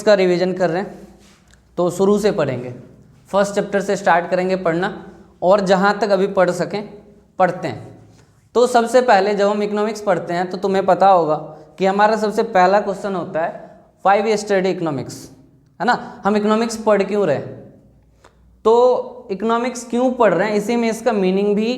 का रिवीजन कर रहे हैं तो शुरू से पढ़ेंगे, फर्स्ट चैप्टर से स्टार्ट करेंगे पढ़ना और जहाँ तक अभी पढ़ सकें पढ़ते हैं। तो सबसे पहले जब हम इकोनॉमिक्स पढ़ते हैं तो तुम्हें पता होगा कि हमारा सबसे पहला क्वेश्चन होता है 5 स्टडी इकोनॉमिक्स, है ना। हम इकोनॉमिक्स पढ़ क्यों रहे हैं, तो इकोनॉमिक्स क्यों पढ़ रहे हैं इसी में इसका मीनिंग भी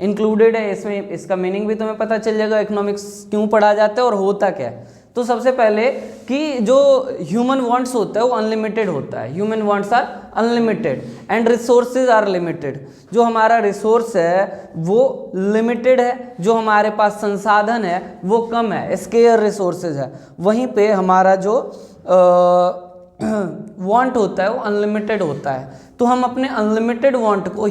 इंक्लूडेड है, इसमें इसका मीनिंग भी तुम्हें पता चल जाएगा इकोनॉमिक्स क्यों पढ़ा जाता है और होता क्या है। तो सबसे पहले कि जो ह्यूमन वांट्स होता है वो अनलिमिटेड होता है, human wants are unlimited and resources are limited. जो हमारा रिसोर्स है वो लिमिटेड है, जो हमारे पास संसाधन है वो कम है, स्केयर रिसोर्सेज है। वहीं पे हमारा जो वांट होता है वो अनलिमिटेड होता है। तो हम अपने अनलिमिटेड वांट को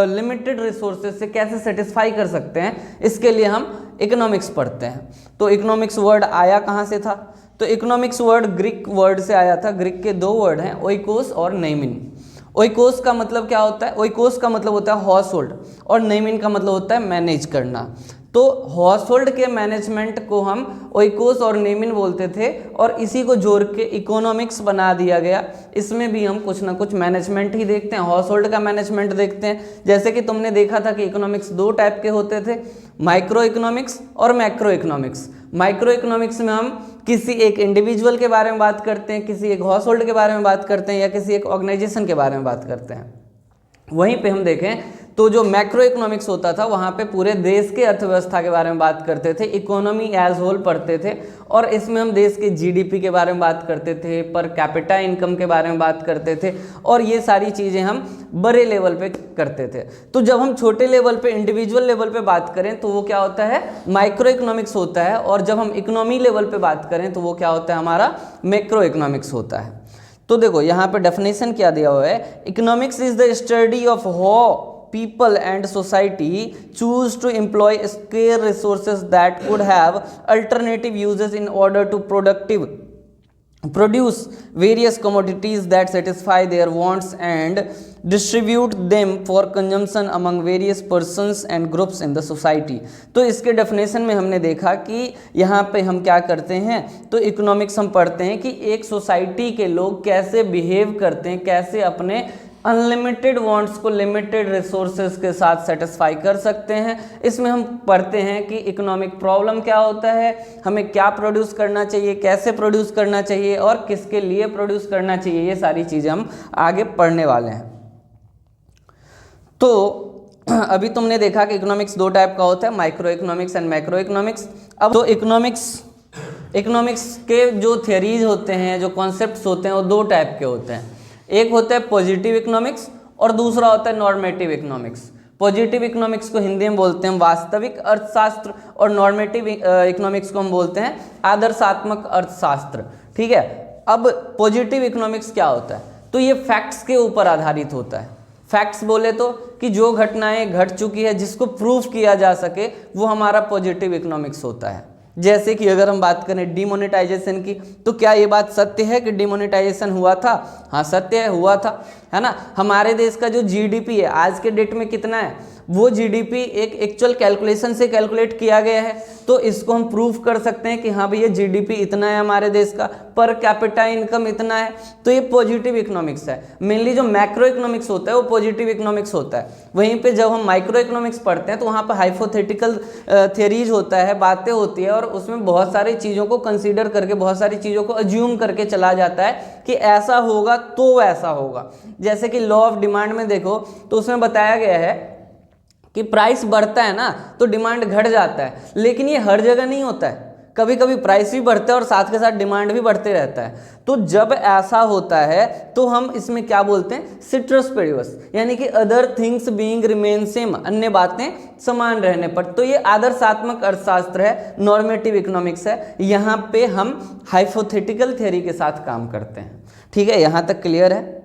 लिमिटेड रिसोर्सेज से कैसे सेटिस्फाई कर सकते हैं, इसके लिए हम इकोनॉमिक्स पढ़ते हैं। तो इकोनॉमिक्स वर्ड आया कहाँ से था, तो इकोनॉमिक्स वर्ड ग्रीक वर्ड से आया था। ग्रीक के 2 वर्ड हैं, ओइकोस और नेमिन। ओइकोस का मतलब क्या होता है, ओइकोस का मतलब होता है हाउस होल्ड और नेमिन का मतलब होता है मैनेज करना। तो हाउस होल्ड के मैनेजमेंट को हम ओइकोस और नेमिन बोलते थे और इसी को जोड़ के इकोनॉमिक्स बना दिया गया। इसमें भी हम कुछ ना कुछ मैनेजमेंट ही देखते हैं, हाउस होल्ड का मैनेजमेंट देखते हैं। जैसे कि तुमने देखा था कि इकोनॉमिक्स 2 टाइप के होते थे, माइक्रो इकोनॉमिक्स और मैक्रो इकोनॉमिक्स। माइक्रो इकोनॉमिक्स में हम किसी एक इंडिविजुअल के बारे में बात करते हैं, किसी एक हाउस होल्ड के बारे में बात करते हैं या किसी एक ऑर्गेनाइजेशन के बारे में बात करते हैं। वहीं पे हम देखें तो जो मैक्रो इकोनॉमिक्स होता था वहाँ पे पूरे देश के अर्थव्यवस्था के बारे में बात करते थे, इकोनॉमी एज होल पढ़ते थे और इसमें हम देश के जीडीपी के बारे में बात करते थे, पर कैपिटा इनकम के बारे में बात करते थे और ये सारी चीज़ें हम बड़े लेवल पे करते थे। तो जब हम छोटे लेवल पे इंडिविजुअल लेवल पे बात करें तो वो क्या होता है, माइक्रो इकोनॉमिक्स होता है और जब हम इकोनॉमी लेवल पे बात करें तो वो क्या होता है, हमारा मैक्रो इकोनॉमिक्स होता है। तो देखो यहाँ पे डेफिनेशन क्या दिया हुआ है, economics is the study of how people and society choose to employ scarce resources that could have alternative uses in order to produce various commodities that satisfy their wants and distribute them for consumption among various persons and groups in the society। तो इसके definition में हमने देखा कि यहाँ पे हम क्या करते हैं, तो इकोनॉमिक्स हम पढ़ते हैं कि एक सोसाइटी के लोग कैसे बिहेव करते हैं, कैसे अपने अनलिमिटेड वांट्स को लिमिटेड रिसोर्सेज के साथ सेटिस्फाई कर सकते हैं। इसमें हम पढ़ते हैं कि इकोनॉमिक प्रॉब्लम क्या होता है, हमें क्या प्रोड्यूस करना चाहिए, कैसे प्रोड्यूस करना चाहिए और किसके लिए प्रोड्यूस करना चाहिए, ये सारी चीज़ें हम आगे पढ़ने वाले हैं। तो अभी तुमने देखा कि इकोनॉमिक्स 2 टाइप का होता है, micro economics and macro economics. अब तो इकोनॉमिक्स के जो थियरीज होते हैं, जो कॉन्सेप्ट्स होते हैं वो 2 टाइप के होते हैं। एक होता है पॉजिटिव इकोनॉमिक्स और दूसरा होता है नॉर्मेटिव इकोनॉमिक्स। पॉजिटिव इकोनॉमिक्स को हिंदी में बोलते हैं वास्तविक अर्थशास्त्र और नॉर्मेटिव इकोनॉमिक्स को हम बोलते हैं आदर्शात्मक अर्थशास्त्र। ठीक है, अब पॉजिटिव इकोनॉमिक्स क्या होता है, तो ये फैक्ट्स के ऊपर आधारित होता है। फैक्ट्स बोले तो कि जो घटनाएं घट चुकी है जिसको प्रूफ किया जा सके वो हमारा पॉजिटिव इकोनॉमिक्स होता है। जैसे कि अगर हम बात करें डिमोनेटाइजेशन की, तो क्या ये बात सत्य है कि डिमोनेटाइजेशन हुआ था, हाँ सत्य है, हुआ था, है ना। हमारे देश का जो जीडीपी है आज के डेट में कितना है, वो जीडीपी एक एक्चुअल कैलकुलेशन से कैलकुलेट किया गया है। तो इसको हम प्रूफ कर सकते हैं कि हाँ भैया जीडीपी इतना है हमारे देश का, पर कैपिटा इनकम इतना है। तो ये पॉजिटिव इकोनॉमिक्स है। मेनली जो मैक्रो इकोनॉमिक्स होता है वो पॉजिटिव इकोनॉमिक्स होता है। वहीं पे जब हम माइक्रो इकोनॉमिक्स पढ़ते हैं तो वहाँ पर हाइपोथेटिकल थियरीज होता है, बातें होती है और उसमें बहुत सारी चीज़ों को कंसीडर करके, बहुत सारी चीज़ों को अज्यूम करके चला जाता है कि ऐसा होगा तो ऐसा होगा। जैसे कि लॉ ऑफ डिमांड में देखो तो उसमें बताया गया है कि प्राइस बढ़ता है ना तो डिमांड घट जाता है, लेकिन ये हर जगह नहीं होता है। कभी कभी प्राइस भी बढ़ता है और साथ के साथ डिमांड भी बढ़ते रहता है। तो जब ऐसा होता है तो हम इसमें क्या बोलते हैं, सिट्रस पेरिवस, यानी कि other things being remain same, अन्य बातें समान रहने पर। तो ये आदर्शात्मक अर्थशास्त्र है, नॉर्मेटिव इकोनॉमिक्स है। यहाँ पे हम हाइपोथेटिकल थ्योरी के साथ काम करते हैं। ठीक है, यहाँ तक क्लियर है।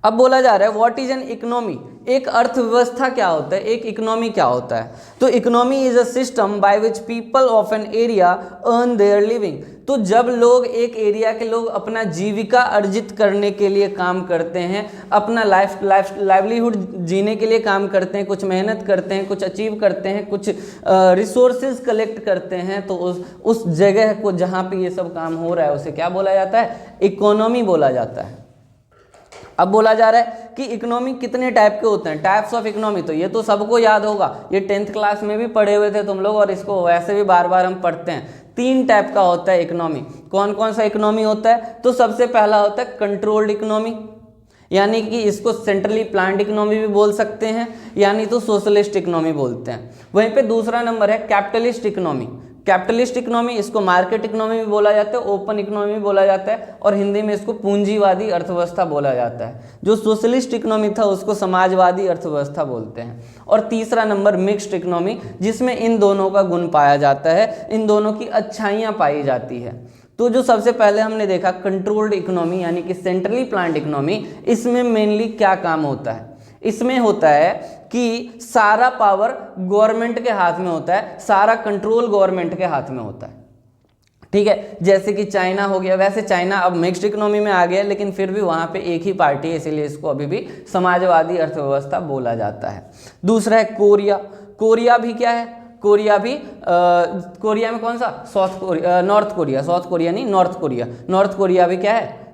अब बोला जा रहा है व्हाट इज एन इकोनॉमी, एक अर्थव्यवस्था क्या होता है, एक इकोनॉमी क्या होता है। तो economy is a system by which people of an area earn their living. तो जब लोग, एक एरिया के लोग अपना जीविका अर्जित करने के लिए काम करते हैं, अपना लाइवलीहुड जीने के लिए काम करते हैं, कुछ मेहनत करते हैं, कुछ अचीव करते हैं, कुछ रिसोर्सेज कलेक्ट करते हैं, तो उस जगह को जहाँ पे ये सब काम हो रहा है उसे क्या बोला जाता है, इकोनॉमी बोला जाता है। अब बोला जा रहा है कि इकोनॉमी कितने टाइप के होते हैं, टाइप्स ऑफ इकोनॉमी। तो ये तो सबको याद होगा, ये 10th क्लास में भी पढ़े हुए थे तुम लोग, और इसको वैसे भी बार बार हम पढ़ते हैं। 3 टाइप का होता है इकोनॉमी। कौन कौन सा इकोनॉमी होता है? तो सबसे पहला होता है कंट्रोल्ड इकोनॉमी, यानी कि इसको सेंट्रली प्लान्ड इकोनॉमी भी बोल सकते हैं, यानी तो सोशलिस्ट इकोनॉमी बोलते हैं। वहीं पे दूसरा नंबर है कैपिटलिस्ट इकोनॉमी। कैपिटलिस्ट इकोनॉमी, इसको मार्केट इकोनॉमी भी बोला जाता है, ओपन इकोनॉमी भी बोला जाता है, और हिंदी में इसको पूंजीवादी अर्थव्यवस्था बोला जाता है। जो सोशलिस्ट इकोनॉमी था उसको समाजवादी अर्थव्यवस्था बोलते हैं। और तीसरा नंबर मिक्स्ड इकोनॉमी, जिसमें इन दोनों का गुण पाया जाता है, इन दोनों की अच्छाइयाँ पाई जाती है। तो जो सबसे पहले हमने देखा कंट्रोल्ड इकोनॉमी, यानी कि सेंट्रली प्लान्ड इकोनॉमी, इसमें मेनली क्या काम होता है? इसमें होता है कि सारा पावर गवर्नमेंट के हाथ में होता है, सारा कंट्रोल गवर्नमेंट के हाथ में होता है। ठीक है, जैसे कि चाइना हो गया। वैसे चाइना अब मिक्स्ड इकोनॉमी में आ गया, लेकिन फिर भी वहाँ पे एक ही पार्टी है, इसीलिए इसको अभी भी समाजवादी अर्थव्यवस्था बोला जाता है। दूसरा है कोरिया। कोरिया भी क्या है? कोरिया भी कोरिया में कौन सा? नॉर्थ कोरिया, साउथ कोरिया नहीं, नॉर्थ कोरिया। नॉर्थ कोरिया भी क्या है?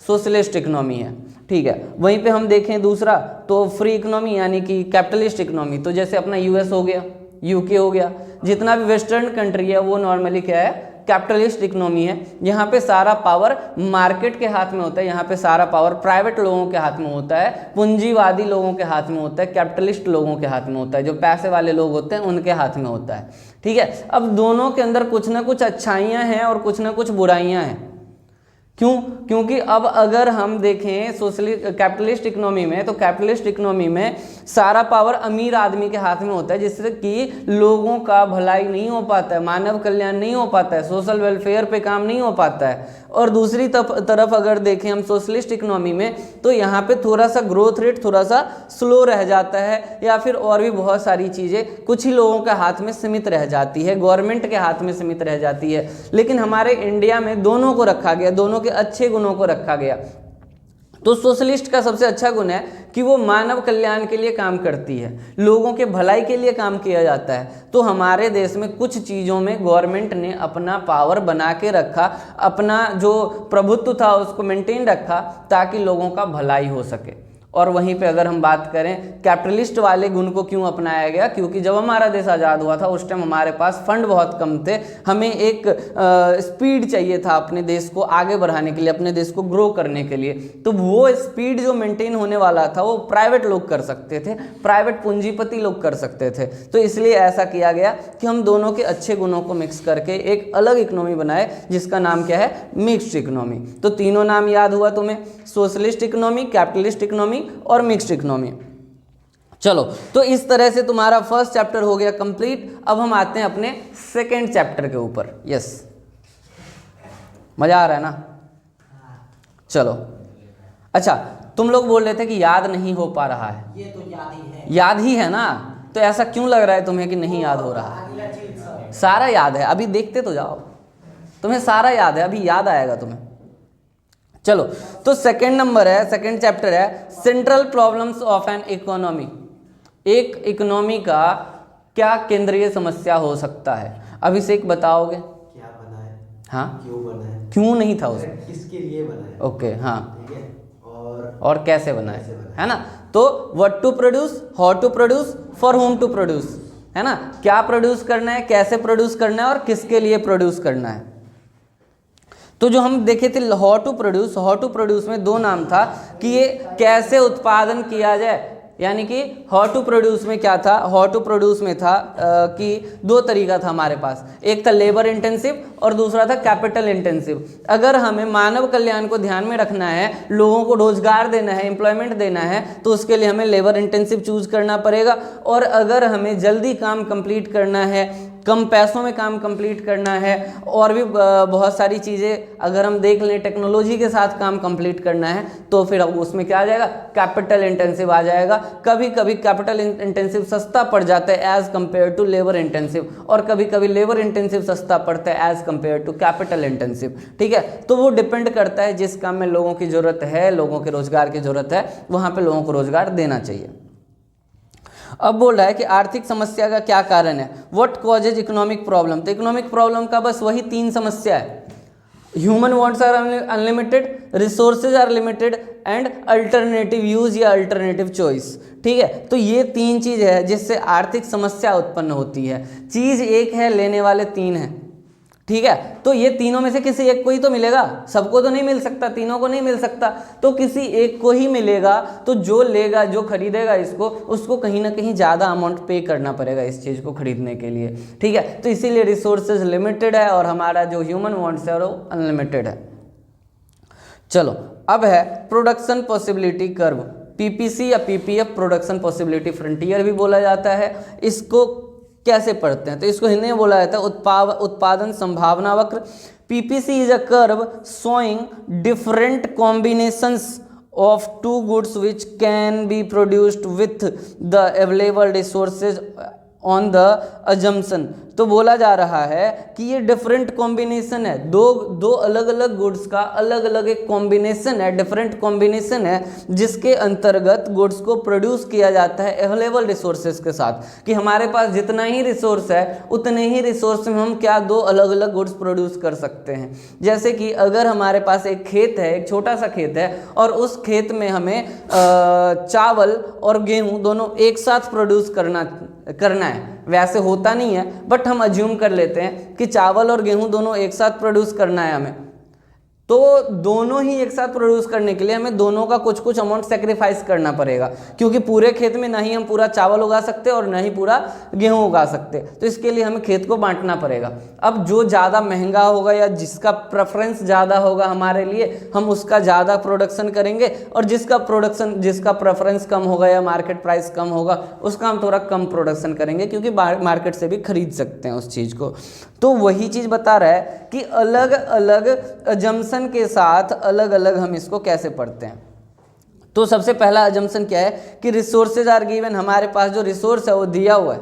सोशलिस्ट इकोनॉमी है। ठीक है, वहीं पे हम देखें दूसरा तो फ्री इकोनॉमी, यानी कि कैपिटलिस्ट इकोनॉमी। तो जैसे अपना यूएस हो गया, यूके हो गया, जितना भी वेस्टर्न कंट्री है वो नॉर्मली क्या है? कैपिटलिस्ट इकोनॉमी है। यहाँ पे सारा पावर मार्केट के हाथ में होता है, यहाँ पे सारा पावर प्राइवेट लोगों के हाथ में होता है, पूंजीवादी लोगों के हाथ में होता है, कैपिटलिस्ट लोगों के हाथ में होता है, जो पैसे वाले लोग होते हैं उनके हाथ में होता है। ठीक है, अब दोनों के अंदर कुछ ना कुछ अच्छाइयाँ हैं और कुछ ना कुछ बुराइयाँ हैं। क्यों? क्योंकि अब अगर हम देखें कैपिटलिस्ट इकोनॉमी में, तो कैपिटलिस्ट इकोनॉमी में सारा पावर अमीर आदमी के हाथ में होता है, जिससे कि लोगों का भलाई नहीं हो पाता है, मानव कल्याण नहीं हो पाता है, सोशल वेलफेयर पे काम नहीं हो पाता है। और दूसरी तरफ अगर देखें हम सोशलिस्ट इकोनॉमी में, तो यहाँ पे थोड़ा सा ग्रोथ रेट थोड़ा सा स्लो रह जाता है, या फिर और भी बहुत सारी चीज़ें कुछ ही लोगों के हाथ में सीमित रह जाती है, गवर्नमेंट के हाथ में सीमित रह जाती है। लेकिन हमारे इंडिया में दोनों को रखा गया, दोनों के अच्छे गुणों को रखा गया। तो सोशलिस्ट का सबसे अच्छा गुण है कि वो मानव कल्याण के लिए काम करती है, लोगों के भलाई के लिए काम किया जाता है। तो हमारे देश में कुछ चीज़ों में गवर्नमेंट ने अपना पावर बना के रखा, अपना जो प्रभुत्व था उसको मेंटेन रखा, ताकि लोगों का भलाई हो सके। और वहीं पे अगर हम बात करें कैपिटलिस्ट वाले गुण को क्यों अपनाया गया, क्योंकि जब हमारा देश आज़ाद हुआ था उस टाइम हमारे पास फंड बहुत कम थे, हमें एक स्पीड चाहिए था अपने देश को आगे बढ़ाने के लिए, अपने देश को ग्रो करने के लिए। तो वो स्पीड जो मेंटेन होने वाला था वो प्राइवेट लोग कर सकते थे, प्राइवेट पूंजीपति लोग कर सकते थे। तो इसलिए ऐसा किया गया कि हम दोनों के अच्छे गुणों को मिक्स करके एक अलग इकोनॉमी बनाए, जिसका नाम क्या है? Mixed economy. तो तीनों नाम याद हुआ तुम्हें, सोशलिस्ट इकोनॉमी, कैपिटलिस्ट इकोनॉमी और मिक्स्ड इकोनॉमी। चलो, तो इस तरह से तुम्हारा फर्स्ट चैप्टर हो गया कंप्लीट। अब हम आते हैं अपने सेकंड चैप्टर के ऊपर। यस, मजा आ रहा है ना? चलो, अच्छा, तुम लोग बोल रहे थे कि याद नहीं हो पा रहा है। ये तो याद ही है। याद ही है ना? तो ऐसा क्यों लग रहा है तुम्हें कि नहीं याद हो रहा है? सारा याद है, अभी देखते तो जाओ, तुम्हें सारा याद है, अभी याद आएगा तुम्हें। चलो, तो सेकंड नंबर है, सेकंड चैप्टर है central problems of an economy. एक इकोनॉमी का क्या केंद्रीय समस्या हो सकता है? अभिषेक बताओगे? क्या बना है? हाँ, क्यों बना है? क्यों नहीं था उसमें? किसके लिए बना है? ओके, हाँ, ठीक है, और कैसे बना है ना? तो what to produce, how to produce, for whom to produce, है ना? क्या प्रोड्यूस करना है, कैसे प्रोड्यूस करना है, और किसके लिए प्रोड्यूस करना है। तो जो हम देखे थे हाउ टू प्रोड्यूस में दो नाम था कि ये कैसे उत्पादन किया जाए, यानी कि हाउ टू प्रोड्यूस में क्या था? हाउ टू प्रोड्यूस में था कि दो तरीका था हमारे पास, एक था लेबर इंटेंसिव और दूसरा था कैपिटल इंटेंसिव। अगर हमें मानव कल्याण को ध्यान में रखना है, लोगों को रोजगार देना है, एम्प्लॉयमेंट देना है, तो उसके लिए हमें लेबर इंटेंसिव चूज करना पड़ेगा। और अगर हमें जल्दी काम कंप्लीट करना है कम पैसों में काम कंप्लीट करना है, और भी बहुत सारी चीज़ें अगर हम देख लें टेक्नोलॉजी के साथ काम कंप्लीट करना है तो फिर उसमें क्या आ जाएगा, कैपिटल इंटेंसिव आ जाएगा। कभी कभी कैपिटल इंटेंसिव सस्ता पड़ जाता है as compare to labour intensive, और कभी कभी लेबर इंटेंसिव सस्ता पड़ता है as compare to capital intensive. ठीक है, तो वो डिपेंड करता है जिस काम में लोगों की ज़रूरत है, लोगों के रोजगार की ज़रूरत है, वहाँ पे लोगों को रोजगार देना चाहिए। अब बोल रहा है कि आर्थिक समस्या का क्या कारण है, व्हाट कॉजेज इकोनॉमिक प्रॉब्लम। तो इकोनॉमिक प्रॉब्लम का बस वही 3 समस्या है, human wants are unlimited, resources are limited and alternative use या अल्टरनेटिव चॉइस। ठीक है, तो ये 3 चीज़ है जिससे आर्थिक समस्या उत्पन्न होती है। चीज़ एक है, लेने वाले 3 हैं। ठीक है, तो ये तीनों में से किसी एक को ही तो मिलेगा, सबको तो नहीं मिल सकता, तीनों को नहीं मिल सकता, तो किसी एक को ही मिलेगा। तो जो लेगा, जो खरीदेगा इसको, उसको कहीं ना कहीं ज़्यादा अमाउंट पे करना पड़ेगा इस चीज़ को खरीदने के लिए। ठीक है, तो इसीलिए रिसोर्सेज लिमिटेड है और हमारा जो ह्यूमन वांट्स है वो अनलिमिटेड है। चलो, अब है प्रोडक्शन पॉसिबिलिटी कर्व, पीपीसी या पीपीएफ, प्रोडक्शन पॉसिबिलिटी फ्रंटियर भी बोला जाता है। इसको कैसे पढ़ते हैं, तो इसको हिंदी में बोला जाता है उत्पादन संभावना वक्र। PPC is a curve showing different combinations of two goods which can be produced with the available resources on the assumption। तो बोला जा रहा है कि ये डिफरेंट कॉम्बिनेशन है, दो अलग अलग गुड्स का अलग अलग एक कॉम्बिनेशन है, डिफरेंट कॉम्बिनेशन है, जिसके अंतर्गत गुड्स को प्रोड्यूस किया जाता है अवेलेबल रिसोर्सेज के साथ, कि हमारे पास जितना ही रिसोर्स है उतने ही रिसोर्स में हम क्या 2 अलग अलग गुड्स प्रोड्यूस कर सकते हैं। जैसे कि अगर हमारे पास एक खेत है, एक छोटा सा खेत है, और उस खेत में हमें चावल और गेहूँ दोनों एक साथ प्रोड्यूस करना है। वैसे होता नहीं है, बट हम अज्यूम कर लेते हैं कि चावल और गेहूं दोनों एक साथ प्रोड्यूस करना है हमें। तो दोनों ही एक साथ प्रोड्यूस करने के लिए हमें दोनों का कुछ कुछ अमाउंट सेक्रीफाइस करना पड़ेगा, क्योंकि पूरे खेत में ना ही हम पूरा चावल उगा सकते और ना ही पूरा गेहूं उगा सकते, तो इसके लिए हमें खेत को बांटना पड़ेगा। अब जो ज़्यादा महंगा होगा या जिसका प्रेफरेंस ज़्यादा होगा हमारे लिए, हम उसका ज़्यादा प्रोडक्शन करेंगे, और जिसका प्रेफरेंस कम होगा या मार्केट प्राइस कम होगा उसका हम थोड़ा कम प्रोडक्शन करेंगे, क्योंकि मार्केट से भी खरीद सकते हैं उस चीज़ को। तो वही चीज़ बता रहा है कि अलग अलग अजम्पशन के साथ अलग अलग हम इसको कैसे पढ़ते हैं। तो सबसे पहला अजम्पशन क्या है कि रिसोर्सेज आर गिवन, हमारे पास जो रिसोर्स है वो दिया हुआ है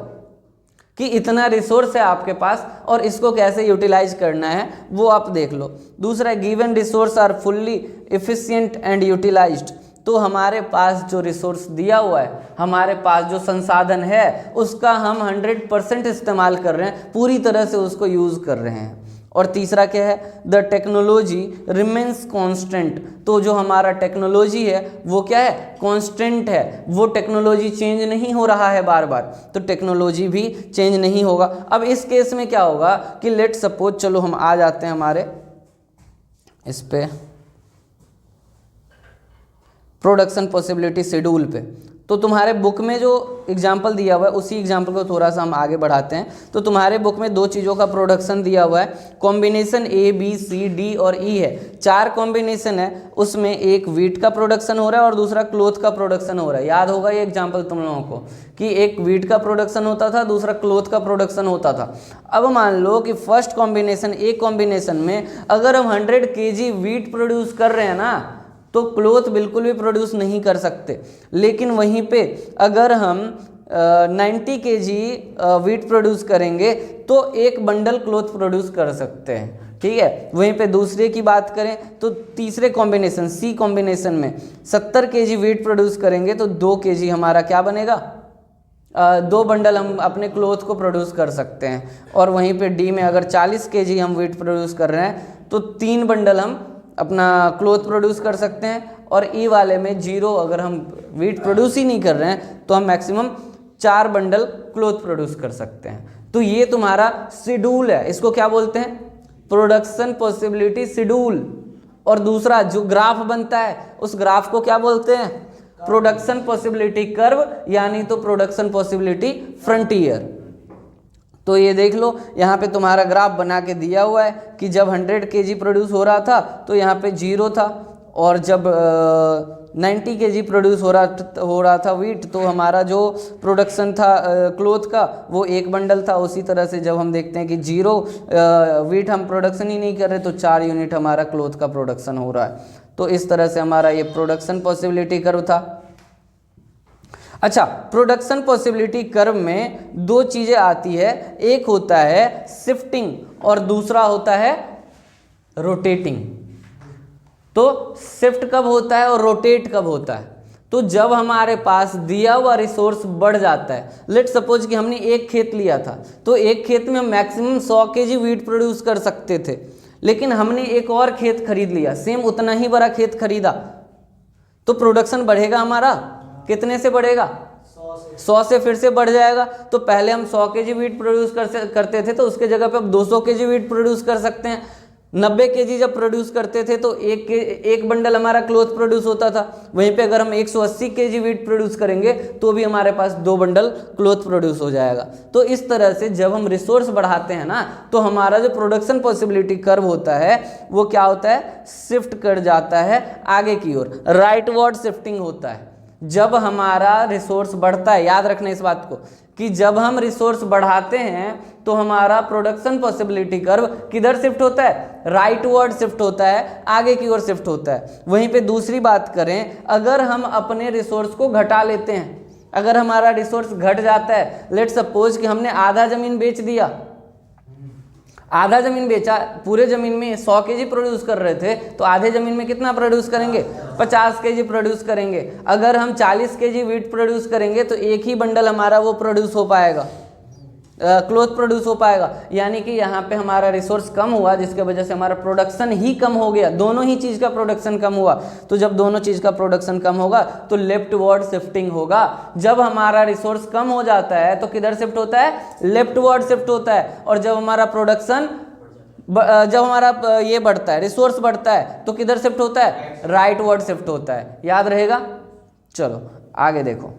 कि इतना रिसोर्स है आपके पास और इसको कैसे यूटिलाइज करना है वो आप देख लो। दूसरा, given resource are fully efficient and utilised, तो हमारे पास जो रिसोर्स दिया हुआ है, हमारे पास जो संसाधन है, उसका हम 100% इस्तेमाल कर रहे हैं, पूरी तरह से उसको यूज़ कर रहे हैं। और तीसरा क्या है, द टेक्नोलॉजी रिमेन्स कांस्टेंट, तो जो हमारा टेक्नोलॉजी है वो क्या है, कांस्टेंट है, वो टेक्नोलॉजी चेंज नहीं हो रहा है बार बार, तो टेक्नोलॉजी भी चेंज नहीं होगा। अब इस केस में क्या होगा कि लेट सपोज, चलो हम आ जाते हैं हमारे इस पे प्रोडक्शन पॉसिबिलिटी शेड्यूल पे। तो तुम्हारे बुक में जो एग्जाम्पल दिया हुआ है उसी एग्जाम्पल को थोड़ा सा हम आगे बढ़ाते हैं। तो तुम्हारे बुक में 2 चीज़ों का प्रोडक्शन दिया हुआ है, combination A B C D और E है, 4 कॉम्बिनेशन है, उसमें एक वीट का प्रोडक्शन हो रहा है और दूसरा क्लोथ का प्रोडक्शन हो रहा है। याद होगा ये एग्जाम्पल तुम लोगों को कि एक वीट का प्रोडक्शन होता था, दूसरा क्लोथ का प्रोडक्शन होता था। अब मान लो कि फर्स्ट कॉम्बिनेशन A कॉम्बिनेशन में अगर हम 100 kg वीट प्रोड्यूस कर रहे हैं ना, तो क्लोथ बिल्कुल भी प्रोड्यूस नहीं कर सकते। लेकिन वहीं पे अगर हम 90 kg वीट प्रोड्यूस करेंगे तो एक बंडल क्लोथ प्रोड्यूस कर सकते हैं। ठीक है, वहीं पे दूसरे की बात करें तो तीसरे कॉम्बिनेशन C कॉम्बिनेशन में 70 kg वीट प्रोड्यूस करेंगे तो 2 kg हमारा क्या बनेगा, 2 बंडल हम अपने क्लोथ को प्रोड्यूस कर सकते हैं। और वहीं पे D में अगर 40 kg हम वीट प्रोड्यूस कर रहे हैं तो 3 बंडल हम अपना क्लोथ प्रोड्यूस कर सकते हैं। और ई वाले में 0, अगर हम वीट प्रोड्यूस ही नहीं कर रहे हैं तो हम मैक्सिमम 4 बंडल क्लोथ प्रोड्यूस कर सकते हैं। तो ये तुम्हारा शेड्यूल है, इसको क्या बोलते हैं, प्रोडक्शन पॉसिबिलिटी शेड्यूल। और दूसरा जो ग्राफ बनता है उस ग्राफ को क्या बोलते हैं, प्रोडक्शन पॉसिबिलिटी कर्व, यानी तो प्रोडक्शन पॉसिबिलिटी फ्रंटियर। तो ये देख लो, यहाँ पे तुम्हारा ग्राफ बना के दिया हुआ है कि जब 100 kg प्रोड्यूस हो रहा था तो यहाँ पे 0 था, और जब 90 kg प्रोड्यूस हो रहा था वीट, तो हमारा जो प्रोडक्शन था क्लोथ का वो 1 बंडल था। उसी तरह से जब हम देखते हैं कि 0 वीट हम प्रोडक्शन ही नहीं कर रहे तो 4 यूनिट हमारा क्लोथ का प्रोडक्शन हो रहा है। तो इस तरह से हमारा ये प्रोडक्शन पॉसिबिलिटी कर्व था। अच्छा, प्रोडक्शन पॉसिबिलिटी कर्व में 2 चीज़ें आती है, एक होता है शिफ्टिंग और दूसरा होता है रोटेटिंग। तो शिफ्ट कब होता है और रोटेट कब होता है? तो जब हमारे पास दिया हुआ रिसोर्स बढ़ जाता है, लेट सपोज कि हमने एक खेत लिया था, तो एक खेत में हम मैक्सिमम 100 kg वीट प्रोड्यूस कर सकते थे, लेकिन हमने एक और खेत खरीद लिया, सेम उतना ही बड़ा खेत खरीदा, तो प्रोडक्शन बढ़ेगा हमारा, कितने से बढ़ेगा? 100 से फिर से बढ़ जाएगा। तो पहले हम 100 kg वीट प्रोड्यूस करते थे, तो उसके जगह पे अब 200 kg वीट प्रोड्यूस कर सकते हैं। 90 kg जब प्रोड्यूस करते थे तो एक बंडल हमारा क्लोथ प्रोड्यूस होता था, वहीं पे अगर हम 180 kg वीट प्रोड्यूस करेंगे तो भी हमारे पास 2 बंडल क्लोथ प्रोड्यूस हो जाएगा। तो इस तरह से जब हम रिसोर्स बढ़ाते हैं ना, तो हमारा जो प्रोडक्शन पॉसिबिलिटी कर्व होता है वो क्या होता है? शिफ्ट कर जाता है आगे की ओर, राइटवर्ड शिफ्टिंग होता है। जब हमारा रिसोर्स बढ़ता है, याद रखना इस बात को कि जब हम रिसोर्स बढ़ाते हैं तो हमारा प्रोडक्शन पॉसिबिलिटी कर्व किधर शिफ्ट होता है? राइटवर्ड शिफ्ट होता है, आगे की ओर शिफ्ट होता है। वहीं पे दूसरी बात करें, अगर हम अपने रिसोर्स को घटा लेते हैं, अगर हमारा रिसोर्स घट जाता है, लेट सपोज कि हमने आधा ज़मीन बेच दिया, आधा ज़मीन बेचा, पूरे ज़मीन में 100 kg प्रोड्यूस कर रहे थे, तो आधे ज़मीन में कितना प्रोड्यूस करेंगे? 50 kg प्रोड्यूस करेंगे। अगर हम 40 kg वीट प्रोड्यूस करेंगे तो एक ही बंडल हमारा वो प्रोड्यूस हो पाएगा, क्लोथ प्रोड्यूस हो पाएगा। यानी कि यहाँ पे हमारा रिसोर्स कम हुआ, जिसके वजह से हमारा प्रोडक्शन ही कम हो गया, दोनों ही चीज़ का प्रोडक्शन कम हुआ। तो जब दोनों चीज़ का प्रोडक्शन कम होगा तो लेफ्ट वर्ड शिफ्टिंग होगा। जब हमारा रिसोर्स कम हो जाता है तो किधर शिफ्ट होता है? लेफ्ट वर्ड शिफ्ट होता है। और जब हमारा प्रोडक्शन, जब हमारा ये बढ़ता है, रिसोर्स बढ़ता है, तो किधर शिफ्ट होता है? राइट वर्ड शिफ्ट होता है। याद रहेगा? चलो आगे देखो।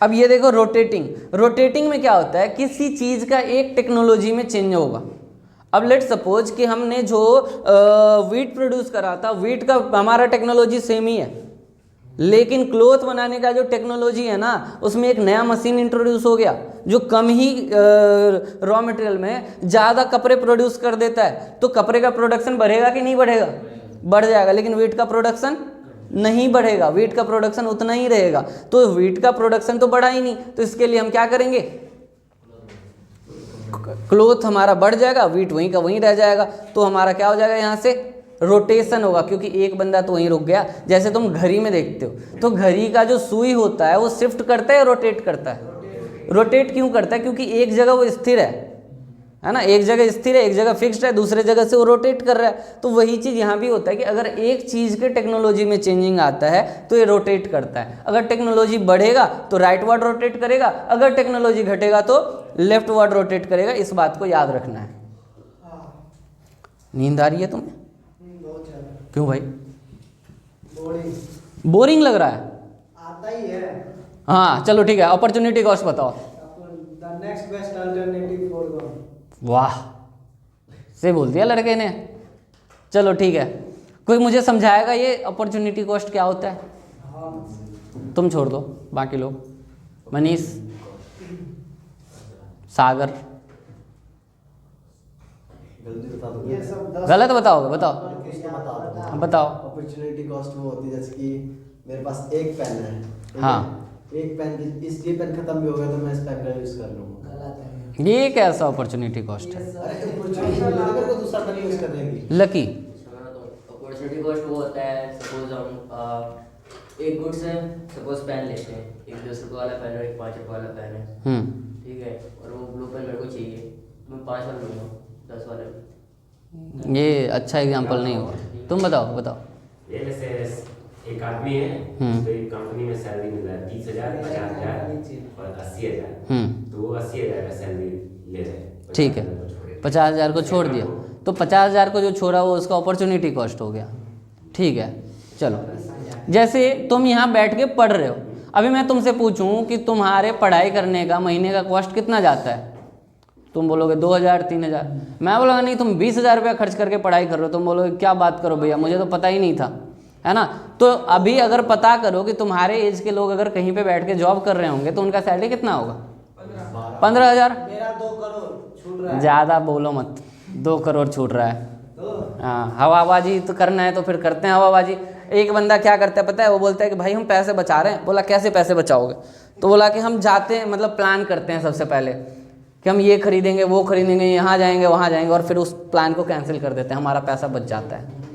अब ये देखो रोटेटिंग। रोटेटिंग में क्या होता है? किसी चीज़ का एक टेक्नोलॉजी में चेंज होगा। अब लेट सपोज कि हमने जो वीट प्रोड्यूस करा था, वीट का हमारा टेक्नोलॉजी सेम ही है, लेकिन क्लोथ बनाने का जो टेक्नोलॉजी है ना, उसमें एक नया मशीन इंट्रोड्यूस हो गया जो कम ही रॉ मटेरियल में ज़्यादा कपड़े प्रोड्यूस कर देता है। तो कपड़े का प्रोडक्शन बढ़ेगा कि नहीं बढ़ेगा? बढ़ जाएगा। लेकिन वीट का प्रोडक्शन नहीं बढ़ेगा, वीट का प्रोडक्शन उतना ही रहेगा। तो वीट का प्रोडक्शन तो बढ़ा ही नहीं, तो इसके लिए हम क्या करेंगे? क्लोथ हमारा बढ़ जाएगा, वीट वहीं का वहीं रह जाएगा। तो हमारा क्या हो जाएगा? यहाँ से रोटेशन होगा, क्योंकि एक बंदा तो वहीं रुक गया। जैसे तुम घड़ी में देखते हो तो घड़ी का जो सुई होता है वो शिफ्ट करता है या रोटेट करता है? रोटेट क्यों करता है? क्योंकि एक जगह वो स्थिर है ना, एक जगह स्थिर है, एक जगह फिक्स्ड है, दूसरे जगह से वो रोटेट कर रहा है। तो वही चीज़ यहाँ भी होता है कि अगर एक चीज़ के टेक्नोलॉजी में चेंजिंग आता है तो ये रोटेट करता है। अगर टेक्नोलॉजी बढ़ेगा तो राइट वर्ड रोटेट करेगा, अगर टेक्नोलॉजी घटेगा तो लेफ्ट वर्ड रोटेट करेगा। इस बात को याद रखना है। नींद आ रही है तुम्हें? क्यों भाई? बोरिंग लग रहा है? आता ही है। हाँ चलो ठीक है, अपॉर्चुनिटी कॉस्ट बताओ। The next best alternative foregone. वाह, से बोल दिया लड़के ने। चलो ठीक है, कोई मुझे समझाएगा ये अपॉर्चुनिटी कॉस्ट क्या होता है? तुम छोड़ दो, बाकी लोग। मनीष, सागर, ये सब 10 गलत बताओगे? बताओ बताओ। अपॉर्चुनिटी कॉस्ट वो होती है जैसे कि मेरे पास एक पेन है, ठीक हाँ। है? एक पेन की, ये पेन खत्म भी हो गया तो मैं इस पेन का यूज कर लूंगा। गलत है। ये कैसा अपॉर्चुनिटी कॉस्ट है? अरे अपॉर्चुनिटी मेरे को दूसरा पेन यूज कर देगी। लकी, अपॉर्चुनिटी कॉस्ट वो होता है, सपोज हम एक गुड्स है, सपोज पेन लेते हैं, एक 10 रुपये वाला पेन है, एक 5 रुपये वाला पेन है, ठीक है, और वो ब्लू पेन मेरे को चाहिए, मैं 5 वाला लूँगा, 10 वाले। ये अच्छा एग्जांपल नहीं हुआ। तुम बताओ बताओ। ये जैसे एक आदमी है, तो एक कंपनी में सैलरी मिल रहा है 30,000, 50,000 और 80,000। तो वो 80,000 का सैलरी ले रहे हैं। ठीक है, 50,000 को छोड़ दिया, तो 50,000 को जो छोड़ा वो उसका अपॉर्चुनिटी कॉस्ट हो गया। ठीक है, चलो जैसे तुम यहाँ बैठ के पढ़ रहे हो, अभी मैं तुमसे पूछूं कि तुम्हारे पढ़ाई करने का महीने का कॉस्ट कितना जाता है, तुम बोलोगे 2000 3000, मैं बोलूँगा नहीं तुम 20,000 रुपया खर्च करके पढ़ाई कर रहे हो, तुम बोलोगे क्या बात करो भैया मुझे तो पता ही नहीं था, है ना। तो अभी अगर पता करो कि तुम्हारे एज के लोग अगर कहीं पे बैठ के जॉब कर रहे होंगे तो उनका सैलरी कितना होगा? 15,000। मेरा 2 करोड़ छूट रहा है। ज़्यादा बोलो मत, 2 करोड़ छूट रहा है। हाँ, हवाबाजी तो करना है तो फिर करते हैं हवाबाजी। एक बंदा क्या करता है पता है, वो बोलता है कि भाई हम पैसे बचा रहे हैं। बोला कैसे पैसे बचाओगे? तो बोला कि हम जाते हैं, मतलब प्लान करते हैं सबसे पहले कि हम ये खरीदेंगे वो खरीदेंगे, यहाँ जाएंगे वहाँ जाएंगे, और फिर उस प्लान को कैंसिल कर देते हैं, हमारा पैसा बच जाता है।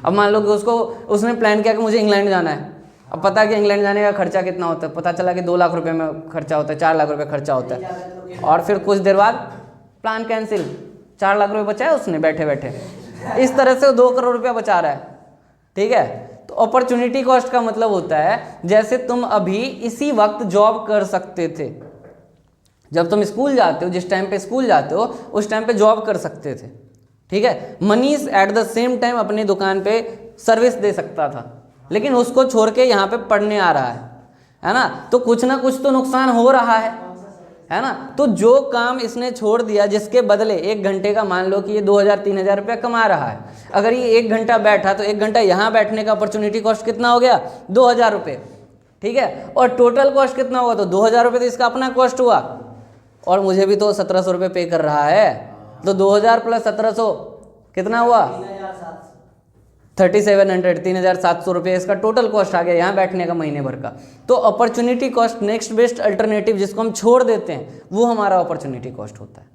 अब मान लो कि उसने प्लान किया कि मुझे इंग्लैंड जाना है। अब पता है कि इंग्लैंड जाने का खर्चा कितना होता है, पता चला कि 2 लाख रुपए में खर्चा होता है, 4 लाख रुपए खर्चा होता है, और फिर कुछ देर बाद प्लान कैंसिल, 4 लाख रुपए बचाए उसने बैठे बैठे। इस तरह से 2 करोड़ रुपया बचा रहा है, ठीक है। तो अपॉर्चुनिटी कॉस्ट का मतलब होता है जैसे तुम अभी इसी वक्त जॉब कर सकते थे, जब तुम स्कूल जाते हो, जिस टाइम पे स्कूल जाते हो उस टाइम पे जॉब कर सकते थे, ठीक है। Manish at the same time अपनी दुकान पे सर्विस दे सकता था, लेकिन उसको छोड़ के यहाँ पे पढ़ने आ रहा है ना। तो कुछ ना कुछ तो नुकसान हो रहा है ना। तो जो काम इसने छोड़ दिया जिसके बदले 1 घंटे का, मान लो कि ये 2000 3000 रुपया कमा रहा है, अगर ये 1 घंटा बैठा तो 1 घंटा यहाँ बैठने का अपॉर्चुनिटी कॉस्ट कितना हो गया? 2000 रुपये, ठीक है। और टोटल कॉस्ट कितना हुआ? तो 2000 रुपये तो इसका अपना कॉस्ट हुआ, और मुझे भी तो 1700 रुपये पे कर रहा है, तो 2000 प्लस 1700 कितना हुआ? 3700, 3700 रुपये इसका टोटल कॉस्ट आ गया यहाँ बैठने का महीने भर का। तो opportunity cost, next best alternative जिसको हम छोड़ देते हैं, वो हमारा अपॉर्चुनिटी कॉस्ट होता है,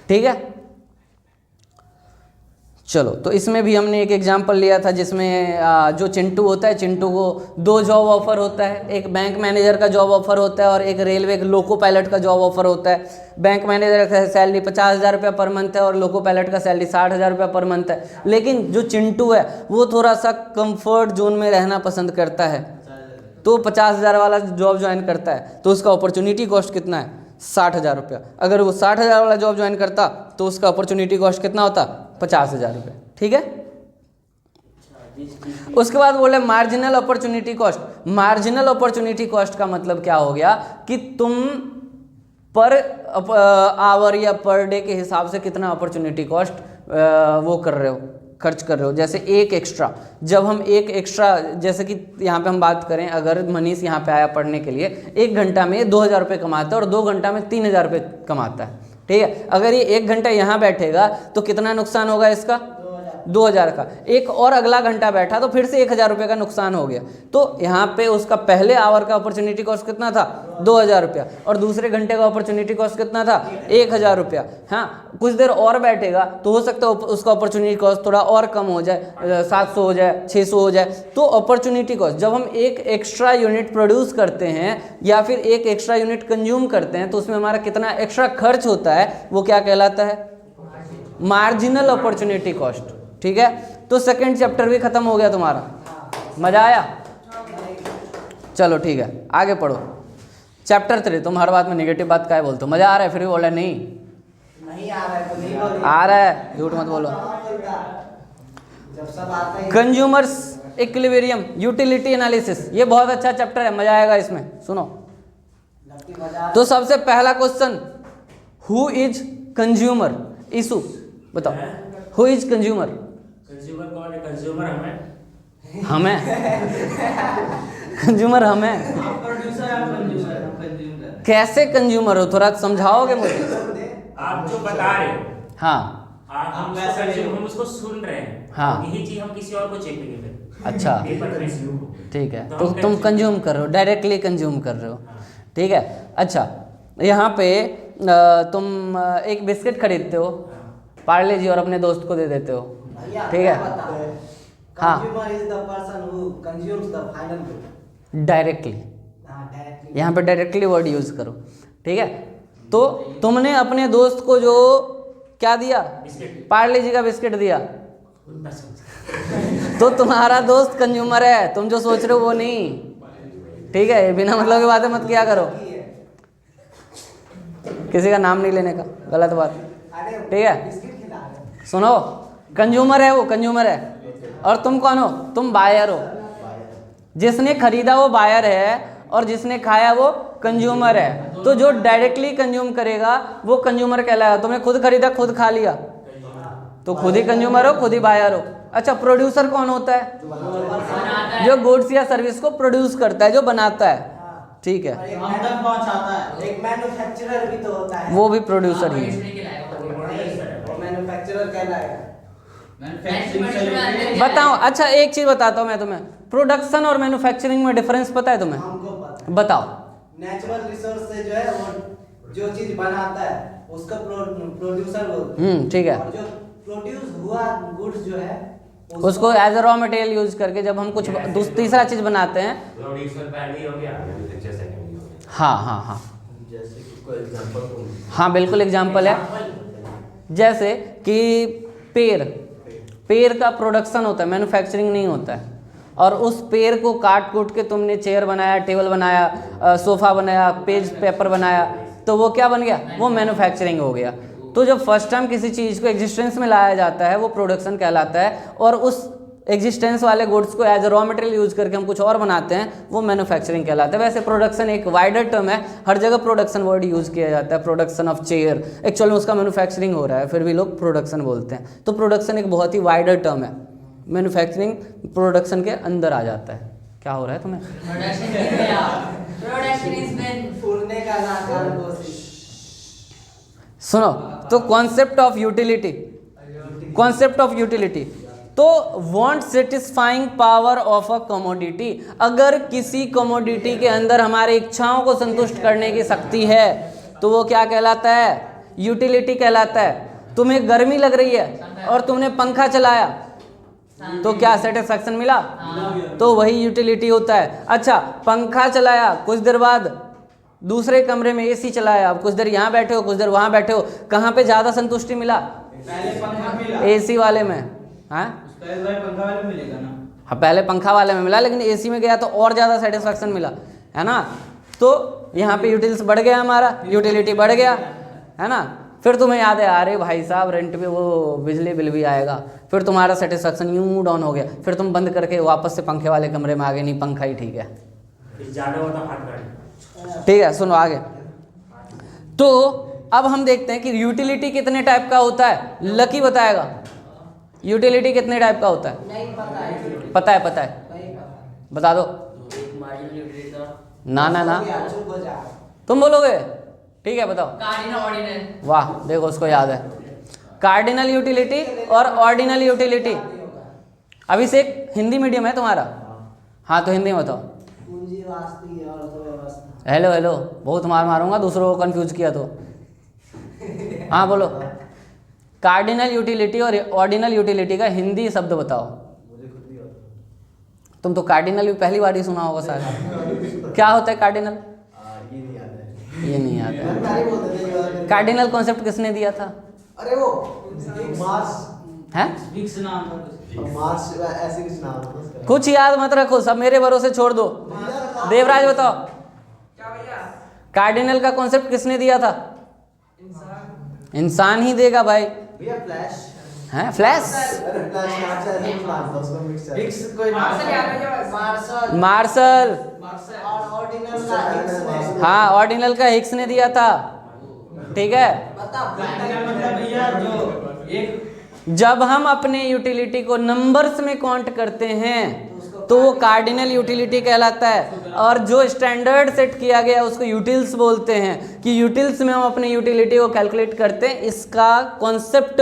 ठीक है। चलो, तो इसमें भी हमने एक एग्जांपल लिया था जिसमें जो चिंटू होता है, चिंटू को 2 जॉब ऑफर होता है, एक बैंक मैनेजर का जॉब ऑफर होता है और एक रेलवे लोको पायलट का जॉब ऑफर होता है। बैंक मैनेजर का सैलरी 50,000 रुपया पर मंथ है और लोको पायलट का सैलरी 60,000 रुपया पर मंथ है। लेकिन जो चिंटू है वो थोड़ा सा कंफर्ट जोन में रहना पसंद करता है, तो 50,000 वाला जॉब ज्वाइन करता है, तो उसका अपॉर्चुनिटी कॉस्ट कितना है? 60,000 रुपया। अगर वो 60,000 वाला जॉब ज्वाइन करता तो उसका अपॉर्चुनिटी कॉस्ट कितना होता? 50,000 रुपये, ठीक है। उसके बाद बोले marginal opportunity cost. Marginal opportunity cost का मतलब क्या हो गया कि तुम पर आवर या पर डे के हिसाब से कितना अपॉर्चुनिटी कॉस्ट वो कर रहे हो, खर्च कर रहे हो। जैसे एक एक्स्ट्रा, जब हम एक एक्स्ट्रा, जैसे कि यहाँ पे हम बात करें, अगर मनीष यहाँ पे आया पढ़ने के लिए, 1 घंटा में 2,000 रुपये कमाता है और 2 घंटा में 3,000 रुपये कमाता है, ठीक है। अगर ये 1 घंटा यहाँ बैठेगा तो कितना नुकसान होगा इसका? 2,000 का। एक और अगला घंटा बैठा तो फिर से 1,000 रुपये का नुकसान हो गया। तो यहाँ पे उसका पहले आवर का अपॉर्चुनिटी कॉस्ट कितना था? 2,000 रुपया, और दूसरे घंटे का अपॉर्चुनिटी कॉस्ट कितना था? 1,000 रुपया। हाँ, कुछ देर और बैठेगा तो हो सकता है उसका अपॉर्चुनिटी कॉस्ट थोड़ा और कम हो जाए, 700 हो जाए, 600 हो जाए। तो अपॉर्चुनिटी कॉस्ट, जब हम एक एक्स्ट्रा यूनिट प्रोड्यूस करते हैं या फिर एक एक्स्ट्रा यूनिट कंज्यूम करते हैं तो उसमें हमारा कितना एक्स्ट्रा खर्च होता है, वो क्या कहलाता है? मार्जिनल अपॉर्चुनिटी कॉस्ट, ठीक है। तो सेकंड चैप्टर भी खत्म हो गया तुम्हारा। मजा आया? चलो ठीक है, आगे पढ़ो। चैप्टर 3। तुम हर बात में नेगेटिव बात क्या बोलते हो? मजा आ रहा है फिर भी बोल रहे नहीं आ रहा है तो नहीं बोलो। आ रहा है, झूठ मत बोलो। जब सब आता है। कंज्यूमर्स इक्विलिब्रियम, यूटिलिटी एनालिसिस, ये बहुत अच्छा चैप्टर है, मजा आएगा इसमें। सुनो, तो सबसे पहला question, who is consumer? Issue बताओ, हु इज कंज्यूमर? कंज्यूमर कौन है? कंज्यूमर हमें हमें कंज्यूमर हमें कैसे कंज्यूमर हो? थोड़ा समझाओगे मुझे? आप जो बता रहे हो, हाँ हम उसको सुन रहे हैं, हाँ। यही चीज हम किसी और को चेपेंगे फिर। अच्छा, पेपर में। ठीक है। तो तो हम तुम कंज्यूम कर रहे हो, डायरेक्टली कंज्यूम कर रहे हो, ठीक है। अच्छा, यहाँ पे तुम एक बिस्किट खरीदते हो, पार्ले जी, और अपने दोस्त को दे देते हो, ठीक है। हाँ, consumer is the person who consumes the final good. Directly, directly यहाँ पे डायरेक्टली वर्ड यूज करो, ठीक है। तो तुमने अपने दोस्त को जो क्या दिया? बिस्किट। पार्ले जी का बिस्किट दिया, तो तुम्हारा दोस्त कंज्यूमर है, तुम जो सोच रहे हो वो नहीं, ठीक है। बिना मतलब की बातें मत किया करो, किसी का नाम नहीं लेने का, गलत बात, ठीक है। सुनो, कंज्यूमर है वो, कंज्यूमर है, और तुम कौन हो? तुम बायर हो। जिसने खरीदा वो बायर है और जिसने खाया वो कंज्यूमर है। तो जो डायरेक्टली कंज्यूम करेगा वो कंज्यूमर कहलाएगा। तुमने खुद खरीदा, खुद खा लिया, तो खुद ही कंज्यूमर हो, खुद ही बायर हो। अच्छा, प्रोड्यूसर कौन होता है? जो गुड्स या सर्विस को प्रोड्यूस करता है, जो बनाता है, ठीक है, हम तक पहुंचाता है। एक मैन्युफैक्चरर भी तो होता है, वो भी प्रोड्यूसर ही है। मैन्युफैक्चरर कहलाएगा। बताओ, अच्छा एक चीज बताता हूँ मैं तुम्हें, प्रोडक्शन और मैन्युफैक्चरिंग में डिफरेंस पता है तुम्हें? हमको पता है। बताओ। नेचुरल रिसोर्स से जो है वो जो चीज बनाता है उसका प्रोड्यूसर बोलते हैं। ठीक है। और जो प्रोड्यूस हुआ गुड्स जो है उसको as a raw material use करके जब हम कुछ तीसरा चीज बनाते हैं। प्रोड्यूसर पहले हो गया, मैन्युफैक्चर सेकंड हो गया। हाँ हाँ हाँ जैसे कि कोई एग्जांपल हाँ, बिल्कुल एग्जाम्पल है। जैसे कि पेड़ का प्रोडक्शन होता है, मैन्युफैक्चरिंग नहीं होता है। और उस पेड़ को काट कूट के तुमने चेयर बनाया, टेबल बनाया, सोफा बनाया, पेज पेपर बनाया, तो वो क्या बन गया? वो मैन्युफैक्चरिंग हो गया। तो जब फर्स्ट टाइम किसी चीज़ को एग्जिस्टेंस में लाया जाता है वो प्रोडक्शन कहलाता है, और उस एग्जिस्टेंस वाले गुड्स को as a raw material use करके हम कुछ और बनाते हैं वो मैन्युफैक्चरिंग कहलाता है। वैसे प्रोडक्शन एक वाइडर टर्म है, हर जगह प्रोडक्शन वर्ड यूज किया जाता है। प्रोडक्शन ऑफ चेयर, एक्चुअल में उसका मैन्युफैक्चरिंग हो रहा है, फिर भी लोग प्रोडक्शन बोलते हैं। तो प्रोडक्शन एक बहुत ही वाइडर टर्म है, मैन्युफैक्चरिंग प्रोडक्शन के अंदर आ जाता है। क्या हो रहा है तुम्हें? फूलने का नाकाम कोशिश। सुनो, तो concept of utility, concept of utility, तो want satisfying power of a commodity. अगर किसी कमोडिटी के अंदर हमारे इच्छाओं को संतुष्ट करने की शक्ति है तो वो क्या कहलाता है? यूटिलिटी कहलाता है। तुम्हें गर्मी लग रही है और तुमने पंखा चलाया तो क्या सेटिस्फैक्शन मिला? तो वही यूटिलिटी होता है। अच्छा, पंखा चलाया, कुछ देर बाद दूसरे कमरे में एसी चलाया, अब कुछ देर यहाँ बैठे हो, कुछ देर वहाँ बैठे हो, कहाँ पे ज़्यादा संतुष्टि मिला? पहले पंखा मिला, एसी वाले में। हाँ, पंखा वाले में मिलेगा ना। हाँ, पहले पंखा वाले में मिला, लेकिन एसी में गया तो और ज़्यादा सेटिस्फैक्शन मिला, है ना। तो यहाँ पे यूटिलिटी बढ़ गया, हमारा यूटिलिटी बढ़ गया, है ना। फिर तुम्हें याद है, अरे भाई साहब रेंट पे वो बिजली बिल भी आएगा, फिर तुम्हारा सेटिस्फैक्शन यूं डाउन हो गया, फिर तुम बंद करके वापस से पंखे वाले कमरे में आ गए, नहीं पंखा ही ठीक है। ज़्यादा होता फट। ठीक है, सुनो आगे। तो अब हम देखते हैं कि यूटिलिटी कितने टाइप का होता है। लकी बताएगा यूटिलिटी कितने टाइप का होता है। नहीं पता है। पता है, पता है, नहीं पता। बता दो। एक मार्जिनल यूटिलिटी था। ना ना ना, चुप हो जा। तुम बोलोगे? ठीक है, बताओ। Cardinal ordinal. वाह, देखो उसको याद है। कार्डिनल यूटिलिटी और ऑर्डिनल यूटिलिटी। अभिषेक, हिंदी मीडियम है तुम्हारा? हाँ, तो हिंदी में बताओ। पूंजी वास्ती और अर्थव्यवस्था। हेलो हेलो, बहुत मार मारूंगा दूसरों को कंफ्यूज किया तो। हाँ बोलो। कार्डिनल यूटिलिटी और ऑर्डिनल यूटिलिटी का हिंदी शब्द बताओ। मुझे खुद नहीं आता। तुम तो कार्डिनल भी पहली बार ही सुना होगा शायद। क्या होता है कार्डिनल? ये नहीं आता है। ये नहीं आता है। पहले बोलते थे यार। कार्डिनल कॉन्सेप्ट किसने दिया था? अरे वो मार्स हैं? फिक्स नाम था कुछ। मार्स ऐसे कुछ नाम था उसका। कुछ याद मत रखो, सब मेरे भरोसे छोड़ दो। देवराज बताओ, कार्डिनल का कॉन्सेप्ट किसने दिया था? इंसान ही देगा भाई। भैया फ्लैश। हैं? फ्लैश? अरे फ्लैश मार्स ऐसे कुछ नाम था उसका, मिक्स कोई मार्शल। मार्शल। और ऑर्डिनल का हिग्स ने। हाँ, ऑर्डिनल का हिग्स ने दिया था। ठीक है, मतलब भैया जो एक जब हम अपने यूटिलिटी को नंबर्स में काउंट करते हैं तो वो कार्डिनल यूटिलिटी कहलाता है। और जो स्टैंडर्ड सेट किया गया उसको यूटिल्स बोलते हैं, कि यूटिल्स में हम अपनी यूटिलिटी को कैलकुलेट करते हैं। इसका कॉन्सेप्ट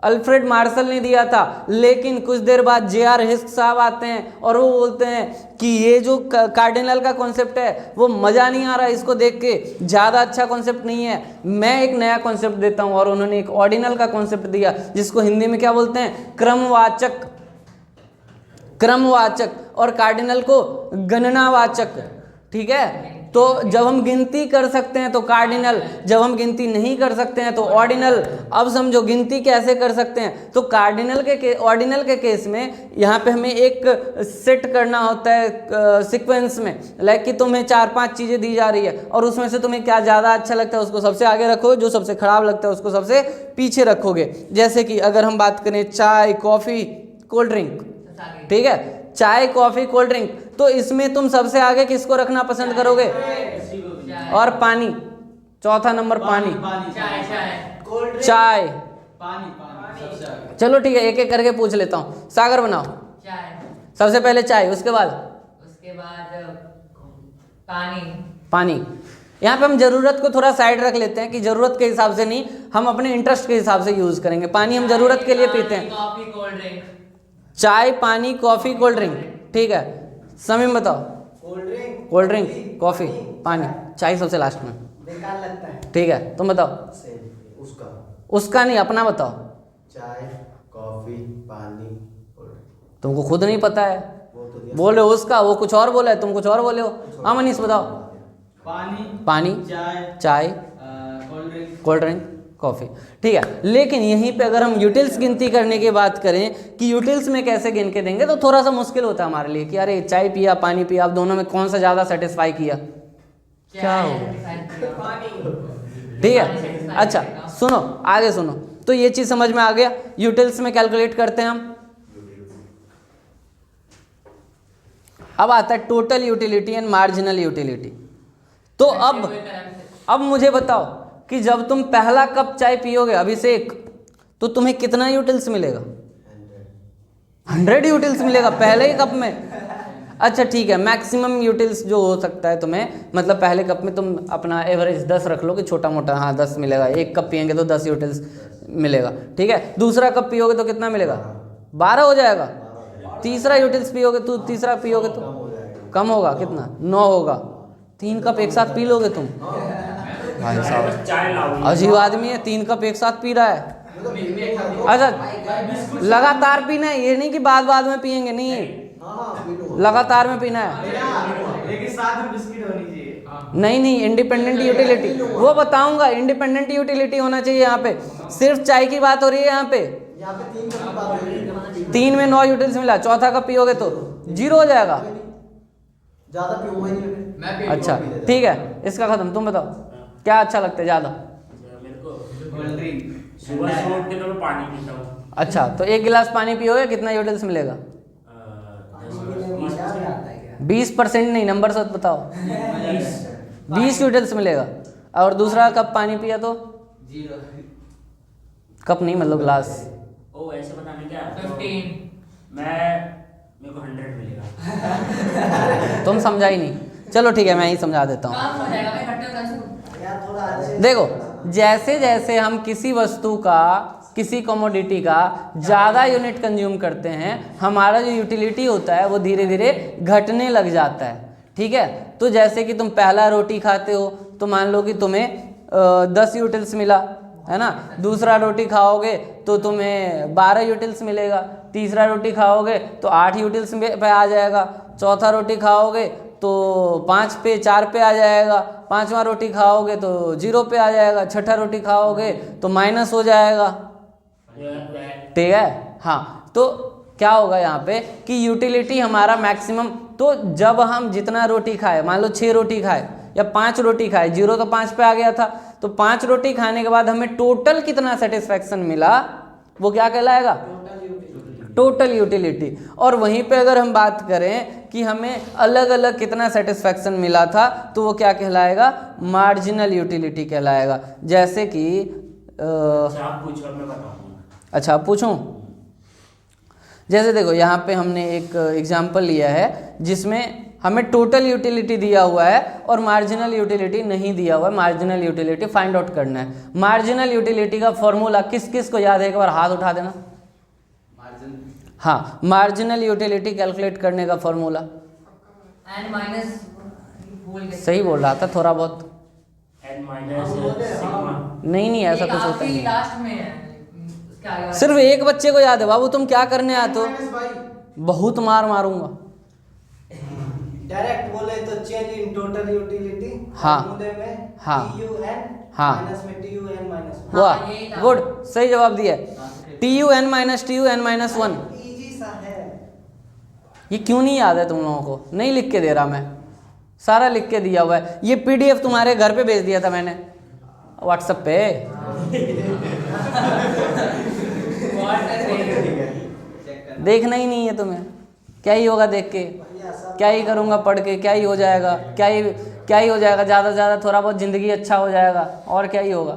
अल्फ्रेड मार्शल ने दिया था, लेकिन कुछ देर बाद जे.आर. हिस्क साहब आते हैं और वो बोलते हैं कि ये जो कार्डिनल का कॉन्सेप्ट है वो मज़ा नहीं आ रहा, इसको देख के ज़्यादा अच्छा कॉन्सेप्ट नहीं है, मैं एक नया कॉन्सेप्ट देता हूँ। और उन्होंने एक ऑर्डिनल का कॉन्सेप्ट दिया जिसको हिंदी में क्या बोलते हैं? क्रमवाचक। क्रमवाचक। और कार्डिनल को गणनावाचक। ठीक है, तो जब हम गिनती कर सकते हैं तो कार्डिनल, जब हम गिनती नहीं कर सकते हैं तो ऑर्डिनल। अब समझो गिनती कैसे कर सकते हैं, तो कार्डिनल के ऑर्डिनल के केस में यहाँ पे हमें एक सेट करना होता है सीक्वेंस में, लाइक कि तुम्हें 4-5 चीज़ें दी जा रही है और उसमें से तुम्हें क्या ज़्यादा अच्छा लगता है उसको सबसे आगे रखोगे, जो सबसे ख़राब लगता है उसको सबसे पीछे रखोगे। जैसे कि अगर हम बात करें चाय, कॉफ़ी, कोल्ड ड्रिंक, ठीक है, चाय कॉफी कोल्ड ड्रिंक, तो इसमें तुम सबसे आगे किसको रखना पसंद करोगे? और पानी, चौथा नंबर पानी, चाय। चलो ठीक है, एक एक करके पूछ लेता हूँ। सागर बनाओ। सबसे पहले चाय, उसके बाद पानी। यहाँ पे हम ज़रूरत को थोड़ा साइड रख लेते हैं कि ज़रूरत के हिसाब से नहीं, हम अपने इंटरेस्ट के हिसाब से यूज़ करेंगे। पानी हम ज़रूरत के लिए पीते हैं। चाय, पानी, कॉफ़ी, कोल्ड ड्रिंक, ठीक है। समीम बताओ। कोल्ड ड्रिंक, कॉफ़ी, पानी, चाय सबसे लास्ट में, बेकार लगता है। ठीक है। तुम बताओ। उसका नहीं, अपना बताओ। चाय, कॉफी, पानी, तुमको खुद नहीं पता है, बोले उसका, वो कुछ और बोला है, तुम कुछ और बोले हो। हाँ मनीष बताओ। पानी, चाय, कोल्ड ड्रिंक, कॉफ़ी, ठीक है। लेकिन यहीं पे अगर हम यूटिल्स गिनती करने की बात करें कि यूटिल्स में कैसे गिन के देंगे, तो थोड़ा सा मुश्किल होता है हमारे लिए कि अरे चाय पिया, पानी पिया, आप दोनों में कौन सा ज़्यादा सेटिस्फाई किया, क्या हो, ठीक है। अच्छा सुनो, आगे सुनो, तो ये चीज़ समझ में आ गया। यूटिल्स में कैलकुलेट करते हैं हम। अब आता है total utility and marginal utility. तो अब मुझे बताओ कि जब तुम पहला कप चाय पियोगे अभिषेक, तो तुम्हें कितना यूटिल्स मिलेगा? 100 यूटिल्स मिलेगा पहले ही कप में। अच्छा ठीक है, मैक्सिमम यूटिल्स जो हो सकता है तुम्हें, मतलब पहले कप में तुम अपना एवरेज 10 रख लो कि छोटा मोटा, हाँ 10 मिलेगा। एक कप पियेंगे तो 10 यूटिल्स मिलेगा, ठीक है। दूसरा कप पियोगे तो कितना मिलेगा? 12 हो जाएगा। तीसरा यूटिल्स पियोगे तो तीसरा पियोगे तो कम होगा, कितना? 9 होगा। 3 कप एक साथ पी लोगे तुम? भाई साहब अजीब आदमी है, 3 कप एक साथ पी रहा है। अच्छा लगातार पीना है, ये नहीं कि बाद बाद में पियेंगे, नहीं, लगातार में पीना है। लेकिन साथ में बिस्किट होनी चाहिए। नहीं, इंडिपेंडेंट यूटिलिटी वो बताऊंगा। इंडिपेंडेंट यूटिलिटी होना चाहिए। यहाँ पे सिर्फ चाय की बात हो रही है। यहाँ पे 3 में 9 यूटिल्स मिला, चौथा कप पियोगे तो 0 हो जाएगा। ज्यादा पीऊंगा नहीं। अच्छा ठीक है, इसका खत्म। तुम बताओ क्या अच्छा लगता है ज़्यादा? मेरे को सुबह से उठ के तो मैं पानी पीता हूँ। अच्छा तो 1 गिलास पानी पियोगे कितना यूटिल्स मिलेगा? 20% नहीं, नंबर से बताओ। 20 यूटिल्स मिलेगा। और दूसरा कप पानी पिया तो 0। कप नहीं मतलब गिलास। ओ ऐसे बताने क्या? 15। मेरे को 100 मिलेगा। तुम समझा ही नहीं। चलो ठीक है, मैं ही समझा देता हूँ। देखो जैसे जैसे हम किसी वस्तु का, किसी कमोडिटी का ज़्यादा यूनिट कंज्यूम करते हैं, हमारा जो यूटिलिटी होता है वो धीरे धीरे घटने लग जाता है, ठीक है। तो जैसे कि तुम पहला रोटी खाते हो तो मान लो कि तुम्हें 10 यूटिल्स मिला, है ना। दूसरा रोटी खाओगे तो तुम्हें 12 यूटिल्स मिलेगा। तीसरा रोटी खाओगे तो 8 यूटिल्स पे आ जाएगा। चौथा रोटी खाओगे तो 5 पे 4 पे आ जाएगा। पांचवा रोटी खाओगे तो 0 पे आ जाएगा। छठा रोटी खाओगे तो माइनस हो जाएगा, ठीक है। हाँ तो क्या होगा यहाँ पे कि यूटिलिटी हमारा मैक्सिमम, तो जब हम जितना रोटी खाए, मान लो 6 रोटी खाए या 5 रोटी खाए, 0 तो 5 पे आ गया था, तो 5 रोटी खाने के बाद हमें टोटल कितना सेटिस्फैक्शन मिला, वो क्या कहलाएगा? Total utility. और वहीं पे अगर हम बात करें कि हमें अलग अलग कितना सेटिस्फैक्शन मिला था, तो वो क्या कहलाएगा? मार्जिनल यूटिलिटी कहलाएगा। जैसे कि आप पूछो, मैं बताऊंगा। अच्छा आप पूछूं? जैसे देखो यहाँ पे हमने एक एग्जाम्पल लिया है जिसमें हमें टोटल यूटिलिटी दिया हुआ है और मार्जिनल यूटिलिटी नहीं दिया हुआ है। मार्जिनल यूटिलिटी फाइंड आउट करना है। मार्जिनल यूटिलिटी का फॉर्मूला किस किस को याद है? एक बार हाथ उठा देना। हाँ, मार्जिनल यूटिलिटी कैलकुलेट करने का फॉर्मूला सही बोल रहा था थोड़ा बहुत। नहीं ऐसा कुछ होता नहीं। सिर्फ एक बच्चे को याद है। बाबू तुम क्या करने आते हो? बहुत मार मारूंगा। डायरेक्ट बोले तो चेंज इन टोटल यूटिलिटी। हाँ में हाँ TUN हाँ माइनस में TUN माइनस। वाह गुड, सही जवाब दिया। TUN minus TUN minus 1। Easy सा है। ये क्यों नहीं याद है तुम लोगों को? नहीं लिख के दे रहा मैं, सारा लिख के दिया हुआ है। ये PDF तुम्हारे घर पे भेज दिया था मैंने व्हाट्सएप पे। देखना ही नहीं है तुम्हें। क्या ही होगा देख के, भैया सब क्या ही करूँगा पढ़ के, क्या ही हो जाएगा, क्या ही हो जाएगा, ज़्यादा से ज़्यादा थोड़ा बहुत ज़िंदगी अच्छा हो जाएगा, और क्या ही होगा।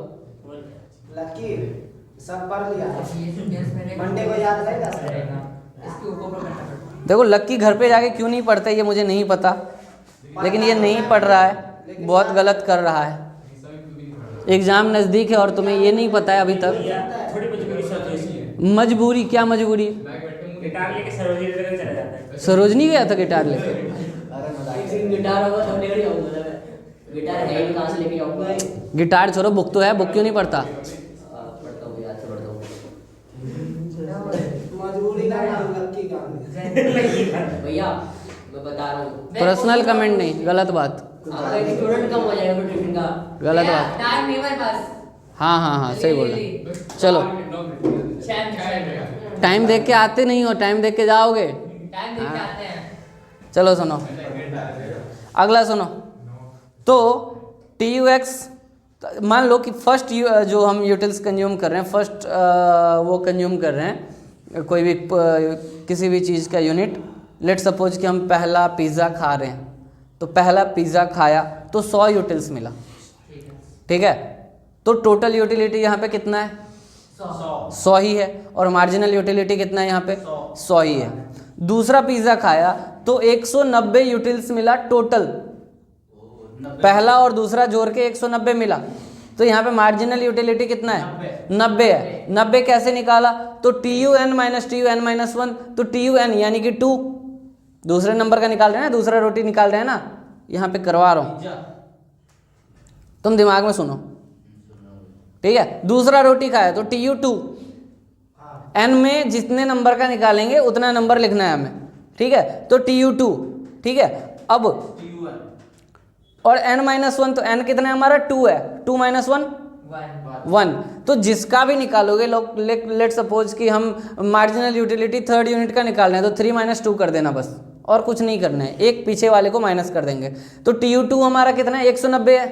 लकी सब पढ़ लिया, मंडे को याद रहेगा सर। इसके ऊपर करना पड़ता देखो लक्की घर पे जाके क्यों नहीं पढ़ता ये मुझे नहीं पता, लेकिन ये नहीं पढ़ रहा है, बहुत गलत कर रहा है। एग्ज़ाम नज़दीक है और तुम्हें ये नहीं पता है अभी तक। थोड़ी मजबूरी से होती है इसलिए। मजबूरी? क्या मजबूरी? गिटार लेके सरोजनी नगर चला जाता है। सरोजनी गया था गिटार लेके? गिटार होगा तो नहीं आऊंगा, गिटार है ही कहाँ से लेके आऊंगा। गिटार छोड़ो, बुक तो है, बुक क्यों नहीं पढ़ता? पढ़ता हूँ, याद से पढ़ता हूँ। मजबूरी का नाम लकी का भैया मैं बता रहा हूँ, पर्सनल कमेंट नहीं, गलत बात, आपका एक स्टूडेंट कम हो जाएगा ट्यूशन का। गलत बात। टाइम नहीं मेरे पास। हाँ सही बोला। चलो टाइम टाइम देख के आते नहीं हो, टाइम देख के जाओगे। देख के आते हैं। चलो सुनो, अगला सुनो। तो TUX मान लो कि फर्स्ट जो हम यूटिल्स कंज्यूम कर रहे हैं, फर्स्ट वो कंज्यूम कर रहे हैं कोई भी किसी भी चीज़ का यूनिट। लेट सपोज कि हम पहला पिज़्ज़ा खा रहे हैं, तो पहला पिज़्ज़ा खाया तो 100 यूटिल्स मिला, ठीक है। तो टोटल यूटिलिटी यहाँ पे कितना है? 100 ही है। और मार्जिनल यूटिलिटी कितना है यहाँ पे? 100 ही है। दूसरा पिज़्ज़ा खाया तो 190 यूटिल्स मिला टोटल, पहला और दूसरा जोड़ के 190 मिला। तो यहाँ पे मार्जिनल यूटिलिटी कितना है? 90 है। 90 कैसे निकाला? तो TUN माइनस TUN माइनस 1, तो TUN यानी कि 2 दूसरे नंबर का निकाल रहे हैं ना, दूसरा रोटी निकाल रहे हैं ना, यहाँ पे करवा रहा हूँ, तुम दिमाग में सुनो, ठीक है। दूसरा रोटी खाया तो TU2, n में जितने नंबर का निकालेंगे उतना नंबर लिखना है हमें, ठीक है। तो TU2, ठीक है। अब और n माइनस 1, तो n कितना है हमारा? 2 है। 2 माइनस 1 1। तो जिसका भी निकालोगे, लेट सपोज कि हम मार्जिनल यूटिलिटी थर्ड यूनिट का निकालना है, तो 3 माइनस 2 कर देना बस, और कुछ नहीं करना है, एक पीछे वाले को माइनस कर देंगे। तो TU2 हमारा कितना है? 190 है।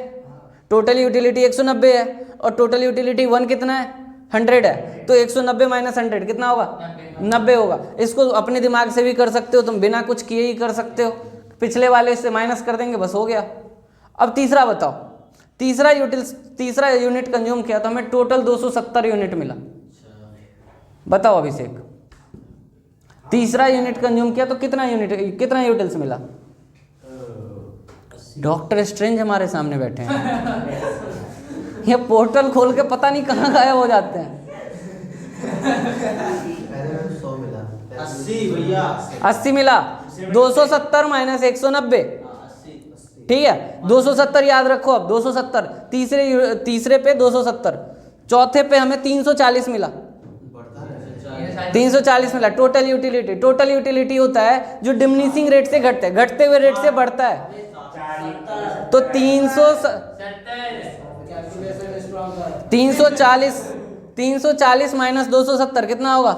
टोटल यूटिलिटी 190 है, और टोटल यूटिलिटी 1 कितना है? 100 है। तो 190 माइनस 100 कितना होगा? 90 होगा। इसको अपने दिमाग से भी कर सकते हो तुम, बिना कुछ किए ही कर सकते हो, पिछले वाले से माइनस कर देंगे, बस हो गया। अब तीसरा बताओ, तीसरा यूनिट कंज्यूम किया तो हमें टोटल 270 यूनिट मिला। बताओ अभिषेक, तीसरा यूनिट कंज्यूम किया तो कितना यूटिल्स मिला? डॉक्टर स्ट्रेंज हमारे सामने बैठे हैं, ये पोर्टल खोल के पता नहीं कहाँ गायब हो जाते हैं। 100 मिला, 80 भैया, 80 मिला। 270 माइनस 190, ठीक है। 270 याद रखो। अब 270 तीसरे पे 270, चौथे पे हमें 340 मिला, 340 मिला। टोटल यूटिलिटी होता है जो डिमिनिशिंग रेट से घटते हुए रेट से बढ़ता है। तो 340 माइनस 270 कितना होगा?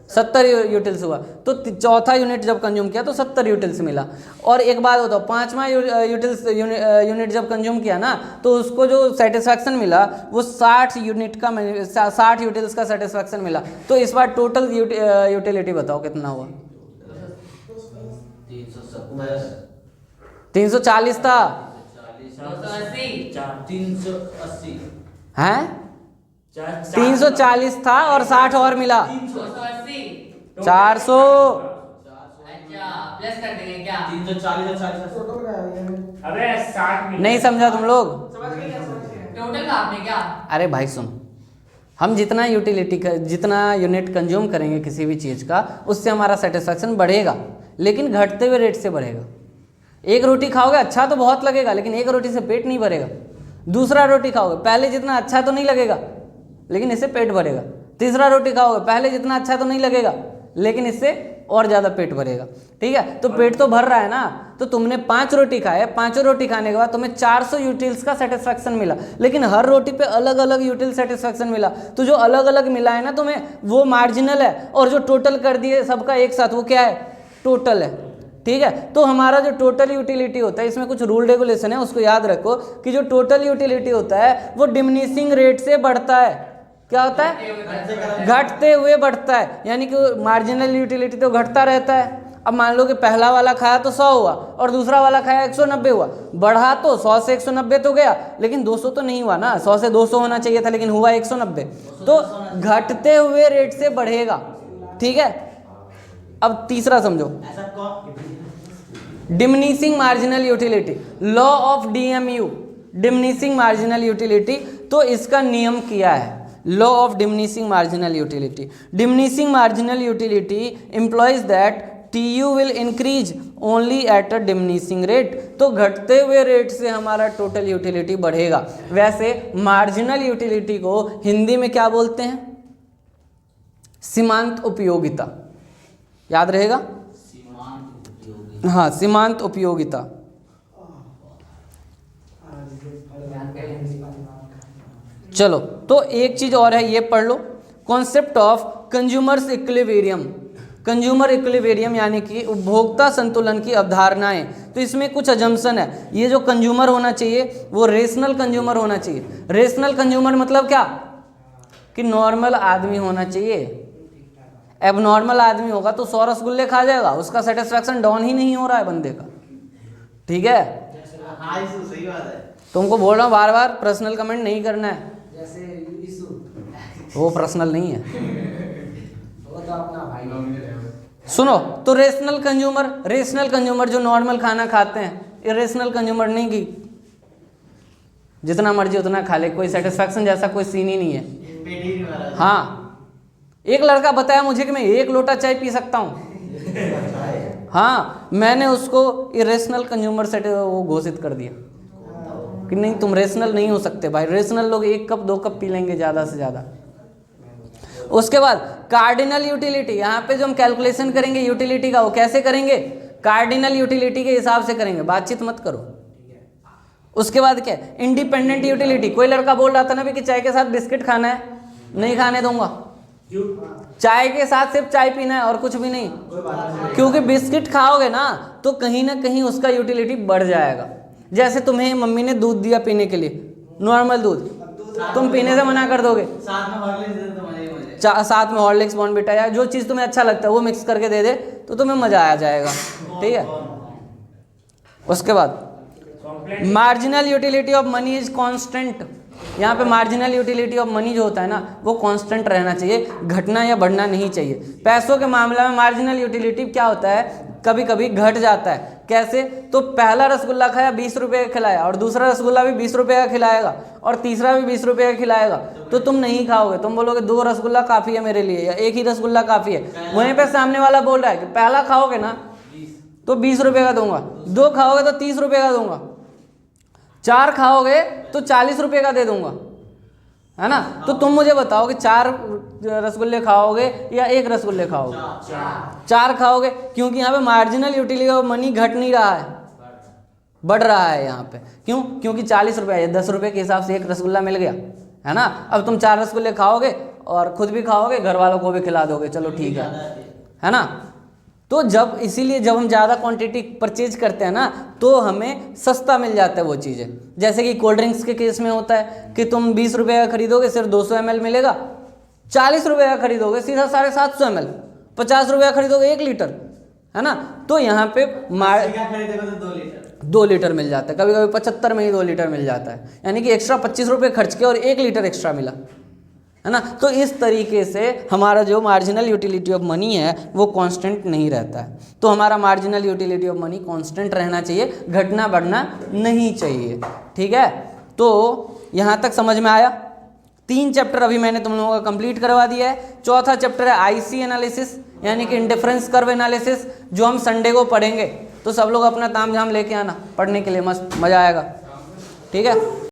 70 यूटिल्स हुआ। तो चौथा यूनिट जब कंज्यूम किया तो 70 यूटिल्स मिला। और एक बात बताओ, पांचवा यूनिट जब कंज्यूम किया ना, तो उसको जो सेटिस्फैक्शन मिला वो 60 यूटिल्स का सेटिस्फैक्शन मिला। तो इस बार टोटल यूटिलिटी बताओ कितना हुआ? 340 था, 380 हैं? 340 था और 60 और मिला, 400। अच्छा प्लस कर देंगे क्या? 340 अबे 60 मिनट नहीं समझा तुम लोग? टोटल का आपने क्या? अरे भाई सुन, हम जितना यूनिट कंज्यूम करेंगे किसी भी चीज़ का, उससे हमारा सेटिस्फैक्शन बढ़ेगा, लेकिन घटते हुए रेट से बढ़ेगा। एक रोटी खाओगे अच्छा तो बहुत लगेगा, लेकिन एक रोटी से पेट नहीं भरेगा। दूसरा रोटी खाओगे पहले जितना अच्छा तो नहीं लगेगा, लेकिन इससे पेट भरेगा। तीसरा रोटी खाओगे पहले जितना अच्छा तो नहीं लगेगा, लेकिन इससे और ज़्यादा पेट भरेगा, ठीक है। तो पेट तो भर रहा है ना। तो तुमने 5 रोटी खाए, 5 रोटी खाने के बाद तुम्हें 400 यूटिल्स का सेटिस्फैक्शन मिला, लेकिन हर रोटी पे अलग अलग यूटिल सेटिस्फैक्शन मिला। तो जो अलग अलग मिला है ना तुम्हें, वो मार्जिनल है, और जो टोटल कर दिए सबका एक साथ, वो क्या है? टोटल है, ठीक है। तो हमारा जो टोटल यूटिलिटी होता है, इसमें कुछ रूल रेगुलेशन है, उसको याद रखो कि जो टोटल यूटिलिटी होता है वो डिमिनिशिंग रेट से बढ़ता है। क्या होता है? घटते हुए बढ़ता है, यानी कि मार्जिनल यूटिलिटी तो घटता रहता है। अब मान लो कि पहला वाला खाया तो 100 हुआ और दूसरा वाला खाया 190 हुआ, बढ़ा तो 100 से 190 तो गया, लेकिन 200 तो नहीं हुआ ना, 100 से 200 होना चाहिए था, लेकिन हुआ 190, तो घटते हुए रेट से बढ़ेगा। ठीक है, अब तीसरा समझो, diminishing marginal utility, law of DMU, diminishing marginal utility. तो इसका नियम क्या है? Law of diminishing marginal utility, diminishing marginal utility employees that TU will increase only at a diminishing rate. तो घटते हुए रेट से हमारा टोटल यूटिलिटी बढ़ेगा। वैसे मार्जिनल यूटिलिटी को हिंदी में क्या बोलते हैं? सीमांत उपयोगिता, याद रहेगा? हाँ, सीमांत उपयोगिता। चलो, तो एक चीज और है, ये पढ़ लो, concept of consumers equilibrium. Consumer equilibrium यानी कि उपभोक्ता संतुलन की अवधारणाएं। तो इसमें कुछ अजम्पशन है। ये जो कंज्यूमर होना चाहिए वो रेशनल कंज्यूमर होना चाहिए। रेशनल कंज्यूमर मतलब क्या? कि नॉर्मल आदमी होना चाहिए। अब नॉर्मल आदमी होगा तो 100 रसगुल्ले खा जाएगा, उसका सेटिस्फैक्शन डाउन ही नहीं हो रहा है बंदे का। ठीक है, हाँ यीशु, सही बात है। तुमको बोल रहा हूँ बार बार पर्सनल कमेंट नहीं करना है, जैसे यीशु वो पर्सनल नहीं है। वो तो अपना भाई। सुनो, तो रेशनल कंज्यूमर जो नॉर्मल खाना खाते हैं, इरेशनल कंज्यूमर नहीं की जितना मर्जी उतना खा ले, कोई सेटिस्फैक्शन जैसा कोई सीन ही नहीं है। पेट ही नहीं भरा। हाँ, एक लड़का बताया मुझे कि मैं 1 लोटा चाय पी सकता हूँ। हाँ, मैंने उसको इरेशनल कंज्यूमर से वो घोषित कर दिया कि नहीं, तुम रेशनल नहीं हो सकते भाई। रेशनल लोग 1 कप 2 कप पी लेंगे ज़्यादा से ज़्यादा। उसके बाद कार्डिनल यूटिलिटी, यहाँ पे जो हम कैलकुलेशन करेंगे यूटिलिटी का, वो कैसे करेंगे? कार्डिनल यूटिलिटी के हिसाब से करेंगे, बातचीत मत करो। उसके बाद क्या? Independent utility. कोई लड़का बोल रहा था ना भी कि चाय के साथ बिस्किट खाना है, नहीं खाने दूंगा। चाय के साथ सिर्फ चाय पीना है और कुछ भी नहीं, क्योंकि बिस्किट खाओगे ना तो कहीं ना कहीं उसका यूटिलिटी बढ़ जाएगा। जैसे तुम्हें मम्मी ने दूध दिया पीने के लिए, नॉर्मल दूध, तुम पीने से मना कर दोगे, साथ में हॉर्लिक्स दे दे तो मजा ही मजा है। साथ में हॉर्लिक्स बॉर्नविटा या जो चीज़ तुम्हें अच्छा लगता है वो मिक्स करके दे दे तो तुम्हें मज़ा आ जाएगा। ठीक है, उसके बाद marginal utility of money is constant. यहाँ पे मार्जिनल यूटिलिटी ऑफ मनी जो होता है ना वो कांस्टेंट रहना चाहिए, घटना या बढ़ना नहीं चाहिए। पैसों के मामले में मार्जिनल यूटिलिटी क्या होता है? कभी कभी घट जाता है। कैसे? तो पहला रसगुल्ला खाया 20 रुपये का खिलाया और दूसरा रसगुल्ला भी 20 रुपये का खिलाएगा और तीसरा भी 20 रुपये का खिलाएगा, तो तुम नहीं खाओगे, तुम बोलोगे 2 रसगुल्ला काफ़ी है मेरे लिए या 1 ही रसगुल्ला काफ़ी है। वहीं पे सामने वाला बोल रहा है कि पहला खाओगे ना तो 20 रुपये का दूंगा, 2 खाओगे तो 30 रुपये का दूंगा, 4 खाओगे तो 40 रुपये का दे दूंगा, है ना? तो तुम मुझे बताओ कि 4 रसगुल्ले खाओगे या 1 रसगुल्ले खाओगे? 4 खाओगे, क्योंकि यहाँ पे मार्जिनल यूटिलिटी ऑफ मनी घट नहीं रहा है, बढ़ रहा है यहाँ पे। क्यों? क्योंकि 40 रुपये या 10 रुपये के हिसाब से 1 रसगुल्ला मिल गया, है ना? अब तुम 4 रसगुल्ले खाओगे और खुद भी खाओगे, घर वालों को भी खिला दोगे, चलो ठीक है ना? तो इसीलिए जब हम ज़्यादा क्वांटिटी परचेज करते हैं ना तो हमें सस्ता मिल जाता है वो चीज़ें। जैसे कि कोल्ड ड्रिंक्स के केस में होता है कि तुम 20 रुपये का खरीदोगे सिर्फ 200 ml मिलेगा, 40 रुपये का खरीदोगे सीधा 750 ml, 50 रुपये का खरीदोगे 1 लीटर, है ना? तो यहाँ पे खरीदेगा तो 2 लीटर 2 लीटर मिल जाता है, कभी कभी 75 में ही 2 लीटर मिल जाता है, यानी कि एक्स्ट्रा 25 रुपये खर्च के और 1 लीटर एक्स्ट्रा मिला, है ना? तो इस तरीके से हमारा जो मार्जिनल यूटिलिटी ऑफ मनी है वो कांस्टेंट नहीं रहता है। तो हमारा marginal utility of money constant रहना चाहिए, घटना बढ़ना नहीं चाहिए। ठीक है, तो यहाँ तक समझ में आया? 3 चैप्टर अभी मैंने तुम लोगों का कंप्लीट करवा दिया है। चौथा चैप्टर है IC एनालिसिस, यानी कि इंडिफरेंस कर्व एनालिसिस, जो हम संडे को पढ़ेंगे। तो सब लोग अपना ताम झाम लेके आना पढ़ने के लिए, मस्त मज़ा आएगा। ठीक है।